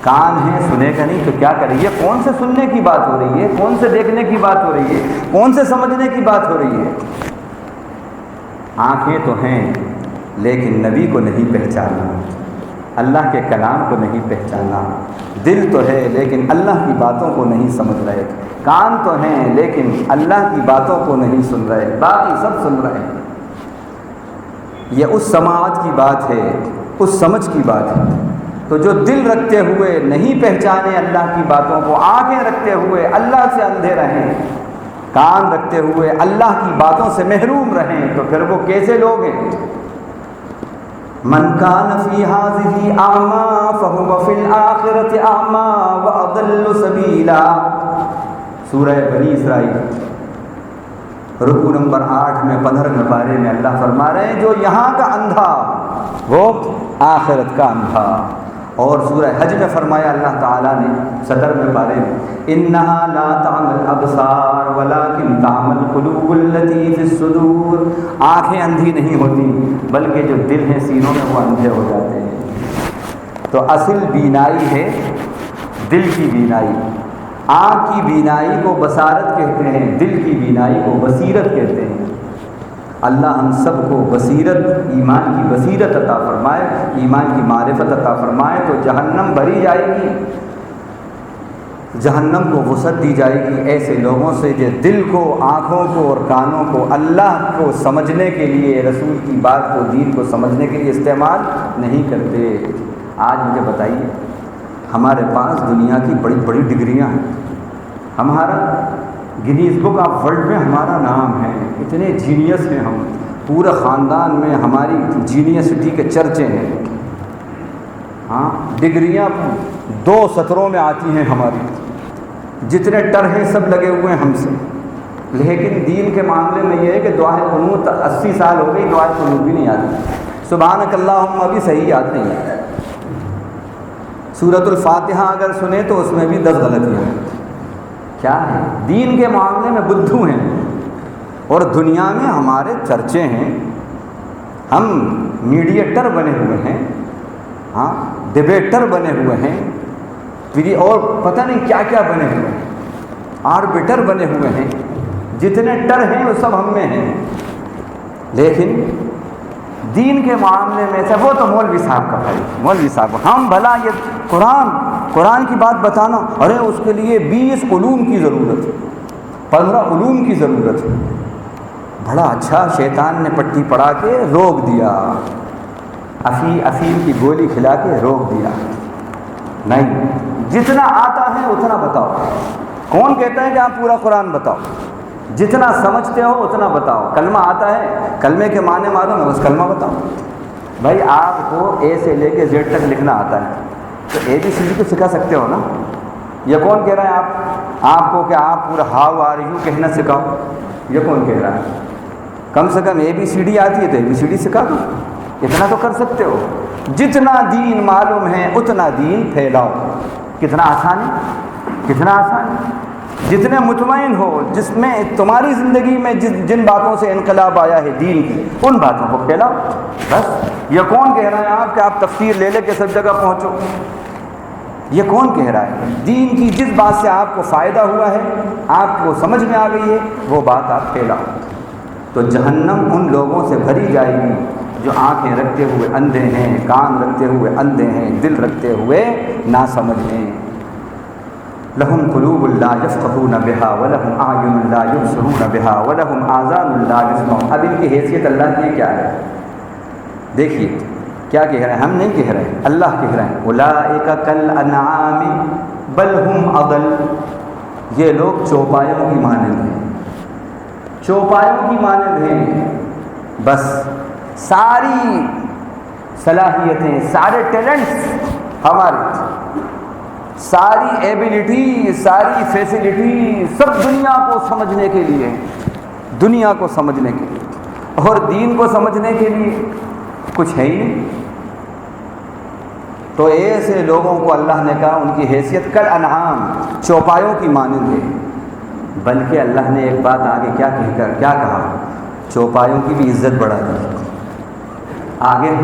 A: کان ہیں سنے گا نہیں تو کیا کرے گا۔ یہ کون سے سننے کی بات ہو رہی ہے، کون سے دیکھنے کی بات ہو رہی ہے، کون سے سمجھنے کی بات ہو رہی ہے؟ آنکھیں تو ہیں لیکن نبی کو نہیں پہچانا، اللہ کے کلام کو نہیں پہچانا، دل تو ہے لیکن اللہ کی باتوں کو نہیں سمجھ رہے، کان تو ہیں لیکن اللہ کی باتوں کو نہیں سن رہے، باقی سب سن رہے ہیں۔ یہ اس سماعت کی بات ہے، اس سمجھ کی بات ہے۔ تو جو دل رکھتے ہوئے نہیں پہچانے اللہ کی باتوں کو، آنکھیں رکھتے ہوئے اللہ سے اندھے رہیں، کان رکھتے ہوئے اللہ کی باتوں سے محروم رہیں، تو پھر وہ کیسے لوگ ہیں؟ من کان فی ہذہ اعمی فہو فی الآخرۃ اعمی واضل سبیلا، سورہ بنی اسرائیل رکوع نمبر 8 میں 15ویں پارے میں اللہ فرما رہے ہیں جو یہاں کا اندھا وہ آخرت کا اندھا۔ اور سورہ حج میں فرمایا اللہ تعالیٰ نے 17ویں پارے میں انہا لا تعمی الابصار ولکن تعمی القلوب التی فی الصدور، آنکھیں اندھی نہیں ہوتی بلکہ جو دل ہیں سینوں میں وہ اندھے ہو جاتے ہیں۔ تو اصل بینائی ہے دل کی بینائی، آنکھ کی بینائی کو بصارت کہتے ہیں، دل کی بینائی کو بصیرت کہتے ہیں۔ اللہ ہم سب کو بصیرت، ایمان کی بصیرت عطا فرمائے، ایمان کی معرفت عطا فرمائے، تو جہنم بھری جائے گی، جہنم کو وسعت دی جائے گی ایسے لوگوں سے جو دل کو، آنکھوں کو اور کانوں کو اللہ کو سمجھنے کے لیے، رسول کی بات کو، دین کو سمجھنے کے لیے استعمال نہیں کرتے۔ آج مجھے بتائیے، ہمارے پاس دنیا کی بڑی بڑی ڈگریاں ہیں، ہمارا گنیز بک آف ورلڈ میں ہمارا نام ہے، اتنے جینیس ہیں ہم، پورے خاندان میں ہماری جینیسٹی کے چرچے ہیں۔ ہاں، ڈگریاں 2 سطروں میں آتی ہیں ہماری، جتنے ٹر ہیں سب لگے ہوئے ہیں ہم سے، لیکن دین کے معاملے میں یہ ہے کہ دعائے قنوت 80 سال ہو گئی، دعائے قنوت بھی نہیں آتی، سبحانک اللہم ابھی صحیح یاد نہیں ہے۔ سورۃ الفاتحہ اگر سنیں تو اس میں بھی 10 غلطیاں ہیں۔ کیا ہے؟ دین کے معاملے میں بدھو ہیں، اور دنیا میں ہمارے چرچے ہیں، ہم میڈیٹر بنے ہوئے ہیں، ہاں ڈبیٹر بنے ہوئے ہیں، اور پتہ نہیں کیا کیا بنے ہوئے ہیں، آربیٹر بنے ہوئے ہیں، جتنے ٹر ہیں وہ سب ہم میں ہیں، لیکن دین کے معاملے میں سے وہ تو مولوی صاحب کا بھائی، مولوی صاحب ہم بھلا یہ قرآن کی بات بتانا، ارے اس کے لیے 20 علوم کی ضرورت ہے، 15 علوم کی ضرورت ہے۔ بڑا اچھا شیطان نے پٹی پڑھا کے روک دیا، افیم کی گولی کھلا کے روک دیا، نہیں، جتنا آتا ہے اتنا بتاؤ۔ کون کہتا ہے کہ آپ پورا قرآن بتاؤ؟ جتنا سمجھتے ہو اتنا بتاؤ۔ کلمہ آتا ہے، کلمے کے معنی معلوم ہے، بس کلمہ بتاؤ۔ بھائی آپ کو اے سے لے کے زیڈ تک لکھنا آتا ہے تو اے بی سی ڈی تو سکھا سکتے ہو نا۔ یہ کون کہہ رہا ہے آپ کو کہ آپ پورا ہاؤ آر یو کہنا سکھاؤ؟ یہ کون کہہ رہا ہے؟ کم سے کم اے بی سی ڈی آتی ہے تو اے بی سی ڈی سکھا دو، اتنا تو کر سکتے ہو۔ جتنا دین معلوم ہے اتنا دین پھیلاؤ۔ کتنا آسان ہے، کتنا آسان ہے۔ جتنے مطمئن ہو، جس میں تمہاری زندگی میں جن باتوں سے انقلاب آیا ہے دین کی، ان باتوں کو پھیلاؤ بس۔ یہ کون کہہ رہا ہے آپ کہ آپ تفسیر لے لے کے سب جگہ پہنچو؟ یہ کون کہہ رہا ہے؟ دین کی جس بات سے آپ کو فائدہ ہوا ہے، آپ کو سمجھ میں آ گئی ہے، وہ بات آپ پھیلاؤ۔ تو جہنم ان لوگوں سے بھری جائے گی جو آنکھیں رکھتے ہوئے اندھے ہیں، کان رکھتے ہوئے اندھے ہیں، دل رکھتے ہوئے ناسمجھ ہیں۔ لہم قلوب لا یفقہون بہا ولہم اعین لا یبصرون بہا ولہم آذان لا یسمعون۔ اب ان کی حیثیت اللہ کی کیا ہے؟ دیکھیے کیا کہہ رہے ہیں، ہم نہیں کہہ رہے ہیں، اللہ کہہ رہے ہیں اولئک کالانعام بل ہم اضل۔ یہ لوگ چوپایوں کی مانند ہیں، چوپایوں کی مانند ہیں، بس ساری صلاحیتیں، سارے ٹیلنٹس ہمارے، ساری ایبلٹی، ساری فیسلٹی سب دنیا کو سمجھنے کے لیے، دنیا کو سمجھنے کے لیے، اور دین کو سمجھنے کے لیے کچھ ہے ہی نہیں۔ تو ایسے لوگوں کو اللہ نے کہا ان کی حیثیت کل انعام، چوپایوں کی مانند ہے۔ بلکہ اللہ نے ایک بات آگے کیا کہا؟ چوپایوں کی بھی عزت بڑھا دی۔ آگے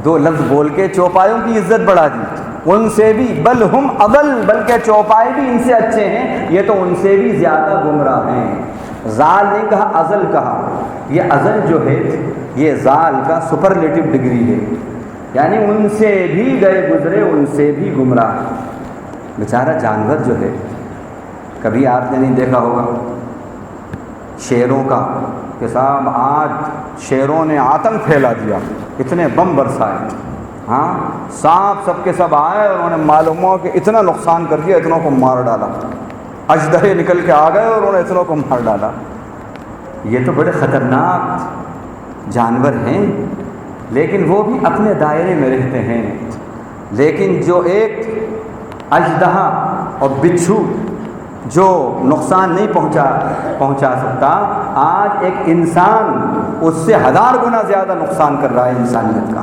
A: دو لفظ بول کے چوپایوں کی عزت بڑھا دی، ان سے بھی بل ہم اضل، بلکہ چوپائے بھی ان سے اچھے ہیں، یہ تو ان سے بھی زیادہ گمراہ ہیں۔ زال نہیں کہا، ازل کہا۔ یہ ازل جو ہے یہ زال کا سپرلیٹو ڈگری ہے، یعنی ان سے بھی گئے گزرے، ان سے بھی گمراہ۔ بیچارہ جانور جو ہے، کبھی آپ نے نہیں دیکھا ہوگا شیروں کا کہ صاحب آج شیروں نے آتنک پھیلا دیا، اتنے بم برسائے، ہاں سانپ سب کے سب آئے اور انہوں نے معلوم ہوا کہ اتنا نقصان کر دیا، اتنوں کو مار ڈالا، اژدہے نکل کے آ گئے اور انہوں نے اتنوں کو مار ڈالا۔ یہ تو بڑے خطرناک جانور ہیں، لیکن وہ بھی اپنے دائرے میں رہتے ہیں۔ لیکن جو ایک اژدہا اور بچھو جو نقصان نہیں پہنچا سکتا، آج ایک انسان اس سے 1000 گنا زیادہ نقصان کر رہا ہے، انسانیت کا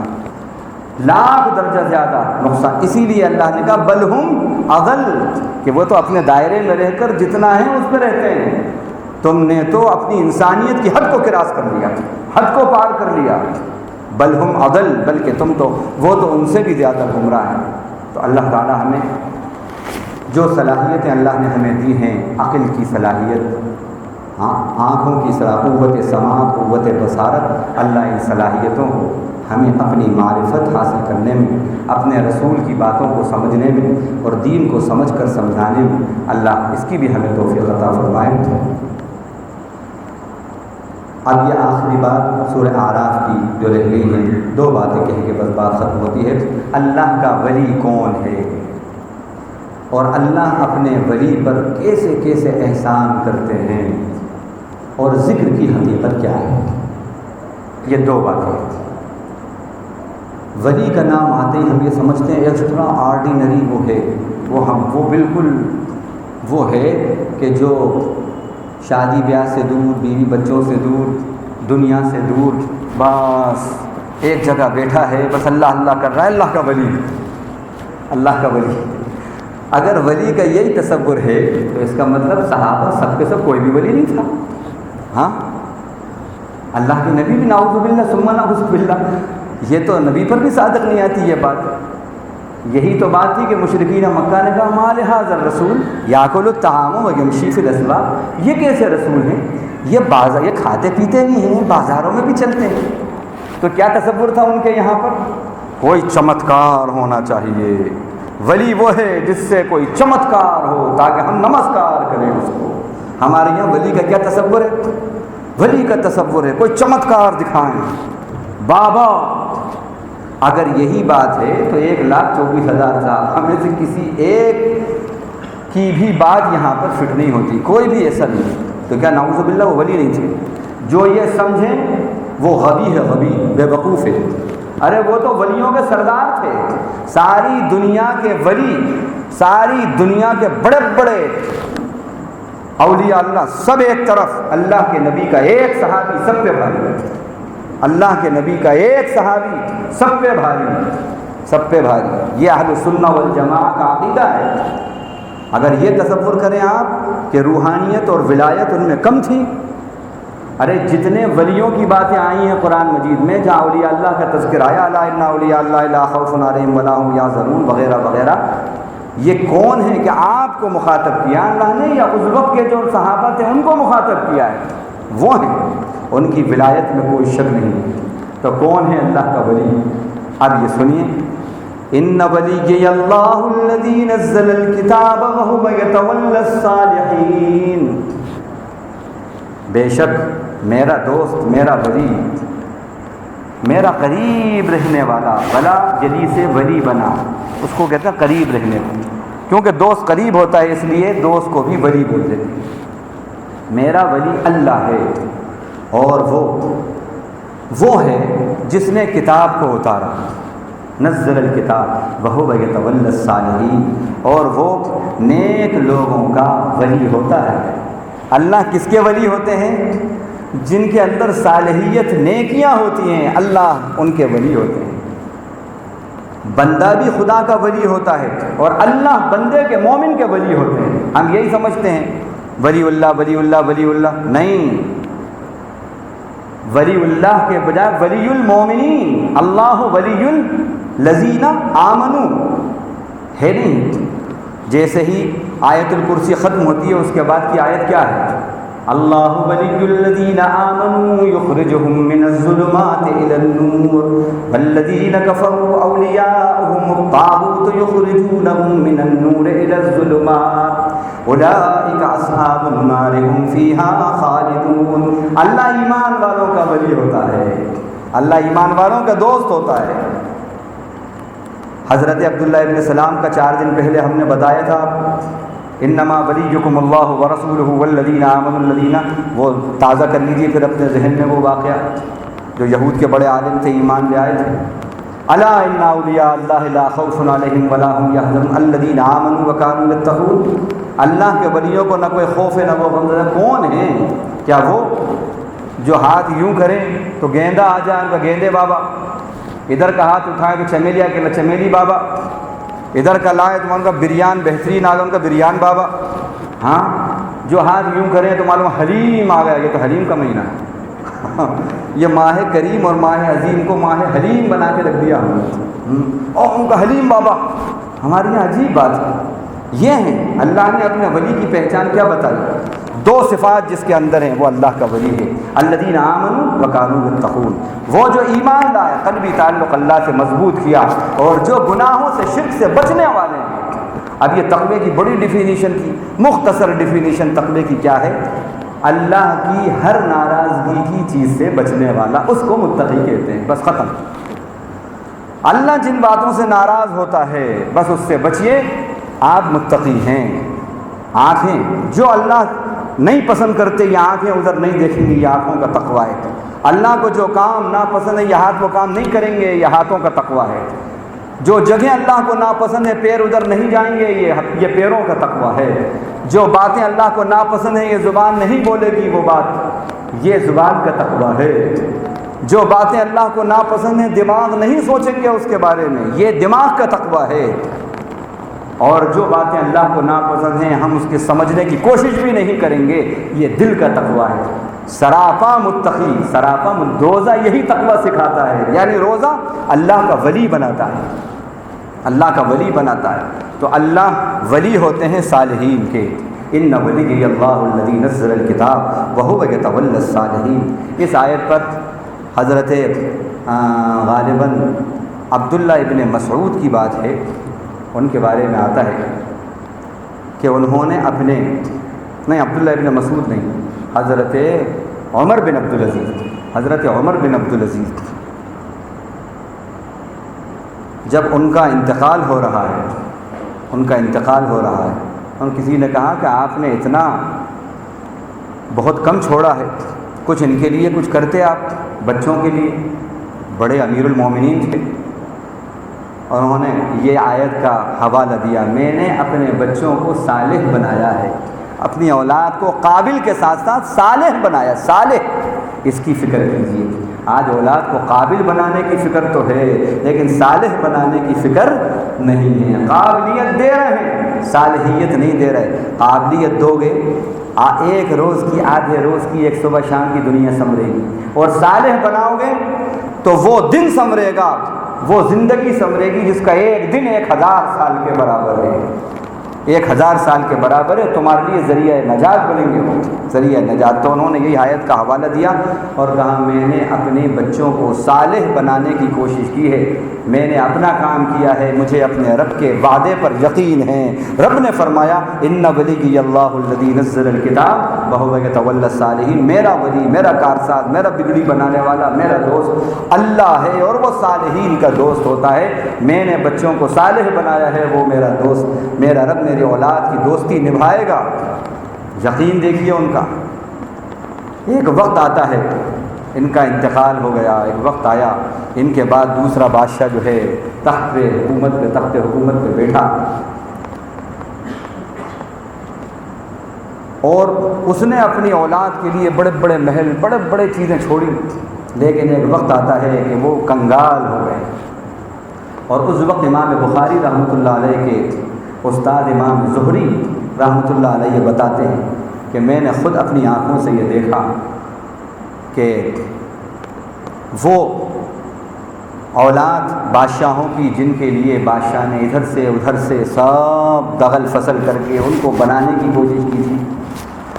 A: 1,00,000 درجہ زیادہ نقصان۔ اسی لیے اللہ نے کہا بل ہم اضل، کہ وہ تو اپنے دائرے میں رہ کر جتنا ہے اس پہ رہتے ہیں، تم نے تو اپنی انسانیت کی حد کو کراس کر لیا، حد کو پار کر لیا۔ بل ہم اضل، بلکہ وہ تو ان سے بھی زیادہ گمراہ ہیں۔ تو اللہ تعالیٰ ہمیں جو صلاحیتیں اللہ نے ہمیں دی ہیں، عقل کی صلاحیت، آنکھوں کی صلاح، قوت سماع، قوت بصارت، اللہ ان صلاحیتوں کو ہمیں اپنی معرفت حاصل کرنے میں، اپنے رسول کی باتوں کو سمجھنے میں اور دین کو سمجھ کر سمجھانے میں اللہ اس کی بھی ہمیں توفیق عطا فرمائے۔ اب یہ آخری بات سورہ اعراف کی جو رہ گئی ہے، 2 باتیں کہہ کے بس بات ختم ہوتی ہے۔ اللہ کا ولی کون ہے اور اللہ اپنے ولی پر کیسے کیسے احسان کرتے ہیں اور ذکر کی حقیقت کیا ہے، یہ 2 باتیں۔ ولی کا نام آتے ہی ہم یہ سمجھتے ہیں ایکسٹرا آرڈینری وہ ہے، وہ بالکل وہ ہے کہ جو شادی بیاہ سے دور، بیوی بچوں سے دور، دنیا سے دور، بس ایک جگہ بیٹھا ہے، بس اللہ اللہ کر رہا ہے، اللہ کا ولی، اللہ کا ولی۔ اگر ولی کا یہی تصور ہے تو اس کا مطلب صحابہ سب کے سب کوئی بھی ولی نہیں تھا۔ ہاں اللہ کے نبی بھی نعوذ باللہ ثم نعوذ باللہ، یہ تو نبی پر بھی صادق نہیں آتی یہ بات۔ یہی تو بات تھی کہ مشرکین مکہ نے کہا ما لہذا الرسول یاکل الطعام ویمشی فی الاسواق، یہ کیسے رسول ہیں، یہ کھاتے پیتے بھی ہیں، بازاروں میں بھی چلتے ہیں۔ تو کیا تصور تھا ان کے یہاں پر؟ کوئی چمتکار ہونا چاہیے، ولی وہ ہے جس سے کوئی چمتکار ہو تاکہ ہم نمسکار کریں اس کو۔ ہمارے یہاں ولی کا کیا تصور ہے؟ ولی کا تصور ہے کوئی چمتکار دکھائیں، بابا۔ اگر یہی بات ہے تو 1,24,000 صاحب ہمیں سے کسی ایک کی بھی بات یہاں پر فٹ نہیں ہوتی، کوئی بھی ایسا نہیں۔ تو کیا نعوذ باللہ وہ ولی نہیں تھے؟ جو یہ سمجھیں وہ غبی ہے، غبی بے وقوف ہے۔ ارے وہ تو ولیوں کے سردار تھے، ساری دنیا کے ولی، ساری دنیا کے بڑے بڑے اولیاء اللہ سب ایک طرف، اللہ کے نبی کا ایک صحابی سب پہ بھاری، اللہ کے نبی کا ایک صحابی سب پہ بھاری، سب پہ بھاری۔ یہ اہل سنہ والجماعہ کا عقیدہ ہے۔ اگر یہ تصور کریں آپ کہ روحانیت اور ولایت ان میں کم تھی، ارے جتنے ولیوں کی باتیں آئی ہیں قرآن مجید میں، جہاں اولیاء اللہ کا تذکر آیا، الا ان اولیاء اللہ لا خوف علیہم ولا هم یحزنون وغیرہ وغیرہ، یہ کون ہے کہ آپ کو مخاطب کیا اللہ نے، یا اس وقت کے جو صحابہ تھے ان کو مخاطب کیا ہے؟ وہ ہیں، ان کی ولایت میں کوئی شک نہیں۔ تو کون ہے اللہ کا ولی؟ اب یہ سنیے، ان ولی اللہ الذی نزل الکتاب وهو یتولی الصالحین، بے شک میرا دوست، میرا ولی، میرا قریب رہنے والا، ولا جلی سے ولی بنا، اس کو کہتے ہیں قریب رہنے والا، کیونکہ دوست قریب ہوتا ہے اس لیے دوست کو بھی ولی بول دیتے ہیں۔ میرا ولی اللہ ہے، اور وہ ہے جس نے کتاب کو اتارا، نزل الکتاب وہو یتولی الصالحین، اور وہ نیک لوگوں کا ولی ہوتا ہے۔ اللہ کس کے ولی ہوتے ہیں؟ جن کے اندر صالحیت، نیکیاں ہوتی ہیں، اللہ ان کے ولی ہوتے ہیں۔ بندہ بھی خدا کا ولی ہوتا ہے اور اللہ بندے کے، مومن کے ولی ہوتے ہیں۔ ہم یہی سمجھتے ہیں ولی اللہ ولی اللہ ولی اللہ، نہیں، ولی اللہ کے بجائے ولی المومنین، اللہ ولی الذین آمنوا ہے نہیں۔ جیسے ہی آیت الکرسی ختم ہوتی ہے اس کے بعد کی آیت کیا ہے؟ اللہ ولی الذین آمنوا یخرجہم من الظلمات الی النور والذین کفروا اولیاؤہم الطاغوت یخرجونہم من النور الی الظلمات اولئک اصحاب النار ہم فیہا خالدون۔ اللہ ایمان والوں کا ولی ہوتا ہے، اللہ ایمان والوں کا دوست ہوتا ہے۔ حضرت عبداللہ ابن سلام کا 4 دن پہلے ہم نے بتایا تھا، انما ولیکم اللہ ورسولہ والذین آمنوا الذین، وہ تازہ کر لیجیے پھر اپنے ذہن میں وہ واقعہ جو یہود کے بڑے عالم تھے، ایمان لے آئے تھے۔ الا ان اولیاء اللہ لا خوف علیہم ولا هم یحزنون الذین آمنوا وکانوا یتقون۔ اللہ کے ولیوں کو نہ کوئی خوف ہے نہ وہ غم زدہ۔ کون ہیں؟ کیا وہ جو ہاتھ یوں کریں تو گیندا آ جائے ان کا گیندے بابا، ادھر کا ہاتھ اٹھائے تو چمیلیا کے چمیلی بابا، ادھر کا لائے تو ان کا بریان بہترین آ گیا ان کا بریان بابا، ہاں جو ہاتھ یوں کریں تو معلوم حلیم آ گیا، یہ تو حلیم کا مہینہ ہے یہ ماہ کریم اور ماہ عظیم کو ماہ حلیم بنا کے رکھ دیا ہم نے، اور ان کا حلیم بابا۔ ہمارے یہاں عجیب بات ہے، یہ ہیں اللہ نے اپنے ولی کی پہچان کیا بتائی؟ 2 صفات جس کے اندر ہیں وہ اللہ کا ولی ہے، الذین آمنوا وکانوا یتقون، وہ جو ایمان لائے، قلبی تعلق اللہ سے مضبوط کیا، اور جو گناہوں سے شرک سے بچنے والے ہیں۔ اب یہ تقوی کی بڑی ڈیفینیشن کی، مختصر ڈیفینیشن تقوی کی کیا ہے؟ اللہ کی ہر ناراضگی کی چیز سے بچنے والا، اس کو متقی کہتے ہیں، بس ختم۔ اللہ جن باتوں سے ناراض ہوتا ہے بس اس سے بچیے، آپ متقی ہیں۔ آنکھیں جو اللہ نہیں پسند کرتے یہ آنکھیں ادھر نہیں دیکھیں گی، یہ آنکھوں کا تقویٰ ہے۔ اللہ کو جو کام ناپسند ہے یہ ہاتھ وہ کام نہیں کریں گے، یہ ہاتھوں کا تقویٰ ہے۔ جو جگہ اللہ کو ناپسند ہے پیر ادھر نہیں جائیں گے، یہ پیروں کا تقویٰ ہے۔ جو باتیں اللہ کو ناپسند ہیں یہ زبان نہیں بولے گی وہ بات، یہ زبان کا تقویٰ ہے۔ جو باتیں اللہ کو ناپسند ہیں دماغ نہیں سوچیں گے اس کے بارے میں، یہ دماغ کا تقویٰ ہے۔ اور جو باتیں اللہ کو ناپسند ہیں ہم اس کے سمجھنے کی کوشش بھی نہیں کریں گے، یہ دل کا تقویٰ ہے۔ سراپا متقی، سراپا روزہ یہی تقویٰ سکھاتا ہے، یعنی روزہ اللہ کا ولی بناتا ہے، اللہ کا ولی بناتا ہے۔ تو اللہ ولی ہوتے ہیں صالحین کے، ان ولی اللہ الذی نزل الکتاب وہو یتولی الصالحین۔ اس آیت پر حضرت غالباً عبداللہ ابن مسعود کی بات ہے، ان کے بارے میں آتا ہے کہ انہوں نے اپنے، نہیں عبداللہ ابن مسعود نہیں، حضرت عمر بن عبدالعزیز، حضرت عمر بن عبدالعزیز جب ان کا انتقال ہو رہا ہے، ان کا انتقال ہو رہا ہے، اور کسی نے کہا کہ آپ نے اتنا بہت کم چھوڑا ہے، کچھ ان کے لیے کچھ کرتے آپ بچوں کے لیے، بڑے امیر المومنین تھے۔ اور انہوں نے یہ آیت کا حوالہ دیا، میں نے اپنے بچوں کو صالح بنایا ہے، اپنی اولاد کو قابل کے ساتھ ساتھ صالح بنایا، صالح، اس کی فکر کیجیے۔ آج اولاد کو قابل بنانے کی فکر تو ہے لیکن صالح بنانے کی فکر نہیں ہے۔ قابلیت دے رہے ہیں، صالحیت نہیں دے رہے۔ قابلیت دو گے، ایک روز کی، آدھے روز کی، ایک صبح شام کی دنیا سنورے گی، اور صالح بناؤ گے تو وہ دن سنورے گا، وہ زندگی سنورے گی جس کا ایک دن 1000 سال کے برابر ہے، 1000 سال کے برابر ہے، تمہارے لیے ذریعہ نجات بنیں گے، وہ ذریعہ نجات۔ تو انہوں نے یہی آیت کا حوالہ دیا اور کہا میں نے اپنے بچوں کو صالح بنانے کی کوشش کی ہے، میں نے اپنا کام کیا ہے، مجھے اپنے رب کے وعدے پر یقین ہے۔ رب نے فرمایا ان ولی اللہ الذی نزل الکتاب وہو یتولی الصالحین، میرا ولی، میرا کارساز، میرا بگڑی بنانے والا، میرا دوست اللہ ہے، اور وہ صالحین کا دوست ہوتا ہے۔ میں نے بچوں کو صالح بنایا ہے، وہ میرا دوست، میرا رب میری اولاد کی دوستی نبھائے گا۔ یقین دیکھیے ان کا۔ ایک وقت آتا ہے، ان کا انتقال ہو گیا، ایک وقت آیا، ان کے بعد دوسرا بادشاہ جو ہے تخت حکومت پہ بیٹھا، اور اس نے اپنی اولاد کے لیے بڑے بڑے محل، بڑے بڑے چیزیں چھوڑی، لیکن ایک وقت آتا ہے کہ وہ کنگال ہو گئے۔ اور اس وقت امام بخاری رحمۃ اللہ علیہ کے استاد امام زہری رحمۃ اللہ علیہ بتاتے ہیں کہ میں نے خود اپنی آنکھوں سے یہ دیکھا کہ وہ اولاد بادشاہوں کی جن کے لیے بادشاہ نے ادھر سے ادھر سے سب دغل فصل کر کے ان کو بنانے کی کوشش کی تھی،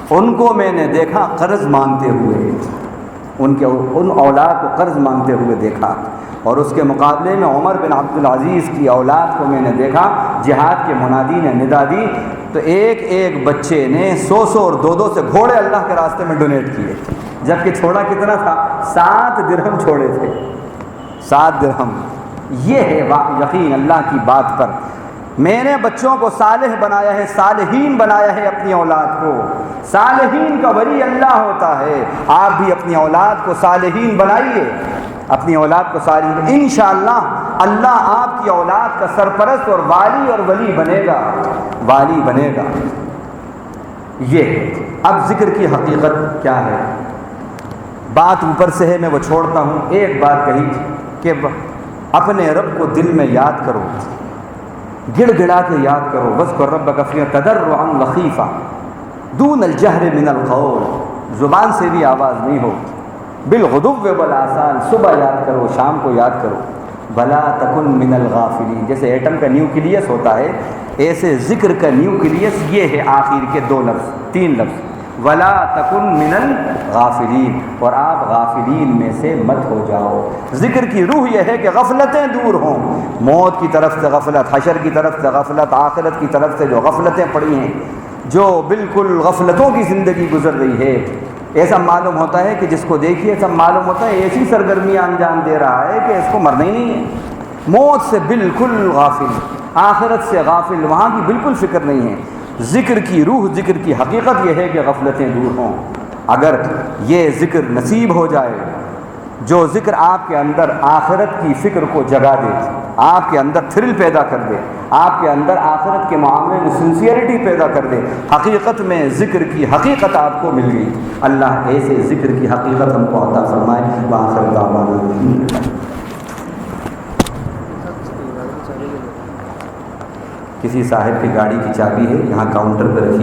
A: ان کو میں نے دیکھا قرض مانگتے ہوئے، ان اولاد کو قرض مانگتے ہوئے دیکھا، اور اس کے مقابلے میں عمر بن عبد العزیز کی اولاد کو میں نے دیکھا، جہاد کے منادی نے ندا دی تو ایک ایک بچے نے 100 اور 2 سے گھوڑے اللہ کے راستے میں ڈونیٹ کیے، جبکہ چھوڑا کتنا تھا؟ 7 درہم چھوڑے تھے، 7 درہم۔ یہ ہے یقین اللہ کی بات پر۔ میں نے بچوں کو صالح بنایا ہے، صالحین بنایا ہے اپنی اولاد کو۔ صالحین کا ولی اللہ ہوتا ہے۔ آپ بھی اپنی اولاد کو صالحین بنائیے، اپنی اولاد کو صالحین، انشاءاللہ اللہ آپ کی اولاد کا سرپرست اور والی اور ولی بنے گا، والی بنے گا۔ یہ اب ذکر کی حقیقت کیا ہے؟ بات اوپر سے ہے، میں وہ چھوڑتا ہوں۔ ایک بات کہی کہ اپنے رب کو دل میں یاد کرو، گڑ گڑا کے یاد کرو، وَاذْكُرْ رَبَّكَ فِي تَضَرُّعًا وَخِيفًا دُونَ الْجَهْرِ مِنَ الْقَوْلِ، زبان سے بھی آواز نہیں ہو، بالغدو والآصال، صبح یاد کرو، شام کو یاد کرو، بلا تکن من الغافلین، جیسے ایٹم کا نیوکلیس ہوتا ہے ایسے ذکر کا نیوکلیس یہ ہے، آخر کے 2 لفظ 3 لفظ، ولا تکن من الغافلین، اور آپ غافلین میں سے مت ہو جاؤ۔ ذکر کی روح یہ ہے کہ غفلتیں دور ہوں، موت کی طرف سے غفلت، حشر کی طرف سے غفلت، آخرت کی طرف سے جو غفلتیں پڑی ہیں، جو بالکل غفلتوں کی زندگی گزر رہی ہے، ایسا معلوم ہوتا ہے کہ جس کو دیکھیے سب معلوم ہوتا ہے ایسی سرگرمیاں انجام دے رہا ہے کہ اس کو مرنا ہی نہیں ہے، موت سے بالکل غافل، آخرت سے غافل، وہاں کی بالکل فکر نہیں ہے۔ ذکر کی روح، ذکر کی حقیقت یہ ہے کہ غفلتیں دور ہوں۔ اگر یہ ذکر نصیب ہو جائے، جو ذکر آپ کے اندر آخرت کی فکر کو جگا دے، آپ کے اندر تھرل پیدا کر دے، آپ کے اندر آخرت کے معاملے میں سنسیئرٹی پیدا کر دے، حقیقت میں ذکر کی حقیقت آپ کو مل گئی۔ اللہ ایسے ذکر کی حقیقت ہم کو عطا فرمائے۔ وآخر دعوانا کسی صاحب کی گاڑی کی چابی ہے، یہاں کاؤنٹر پہ رکھی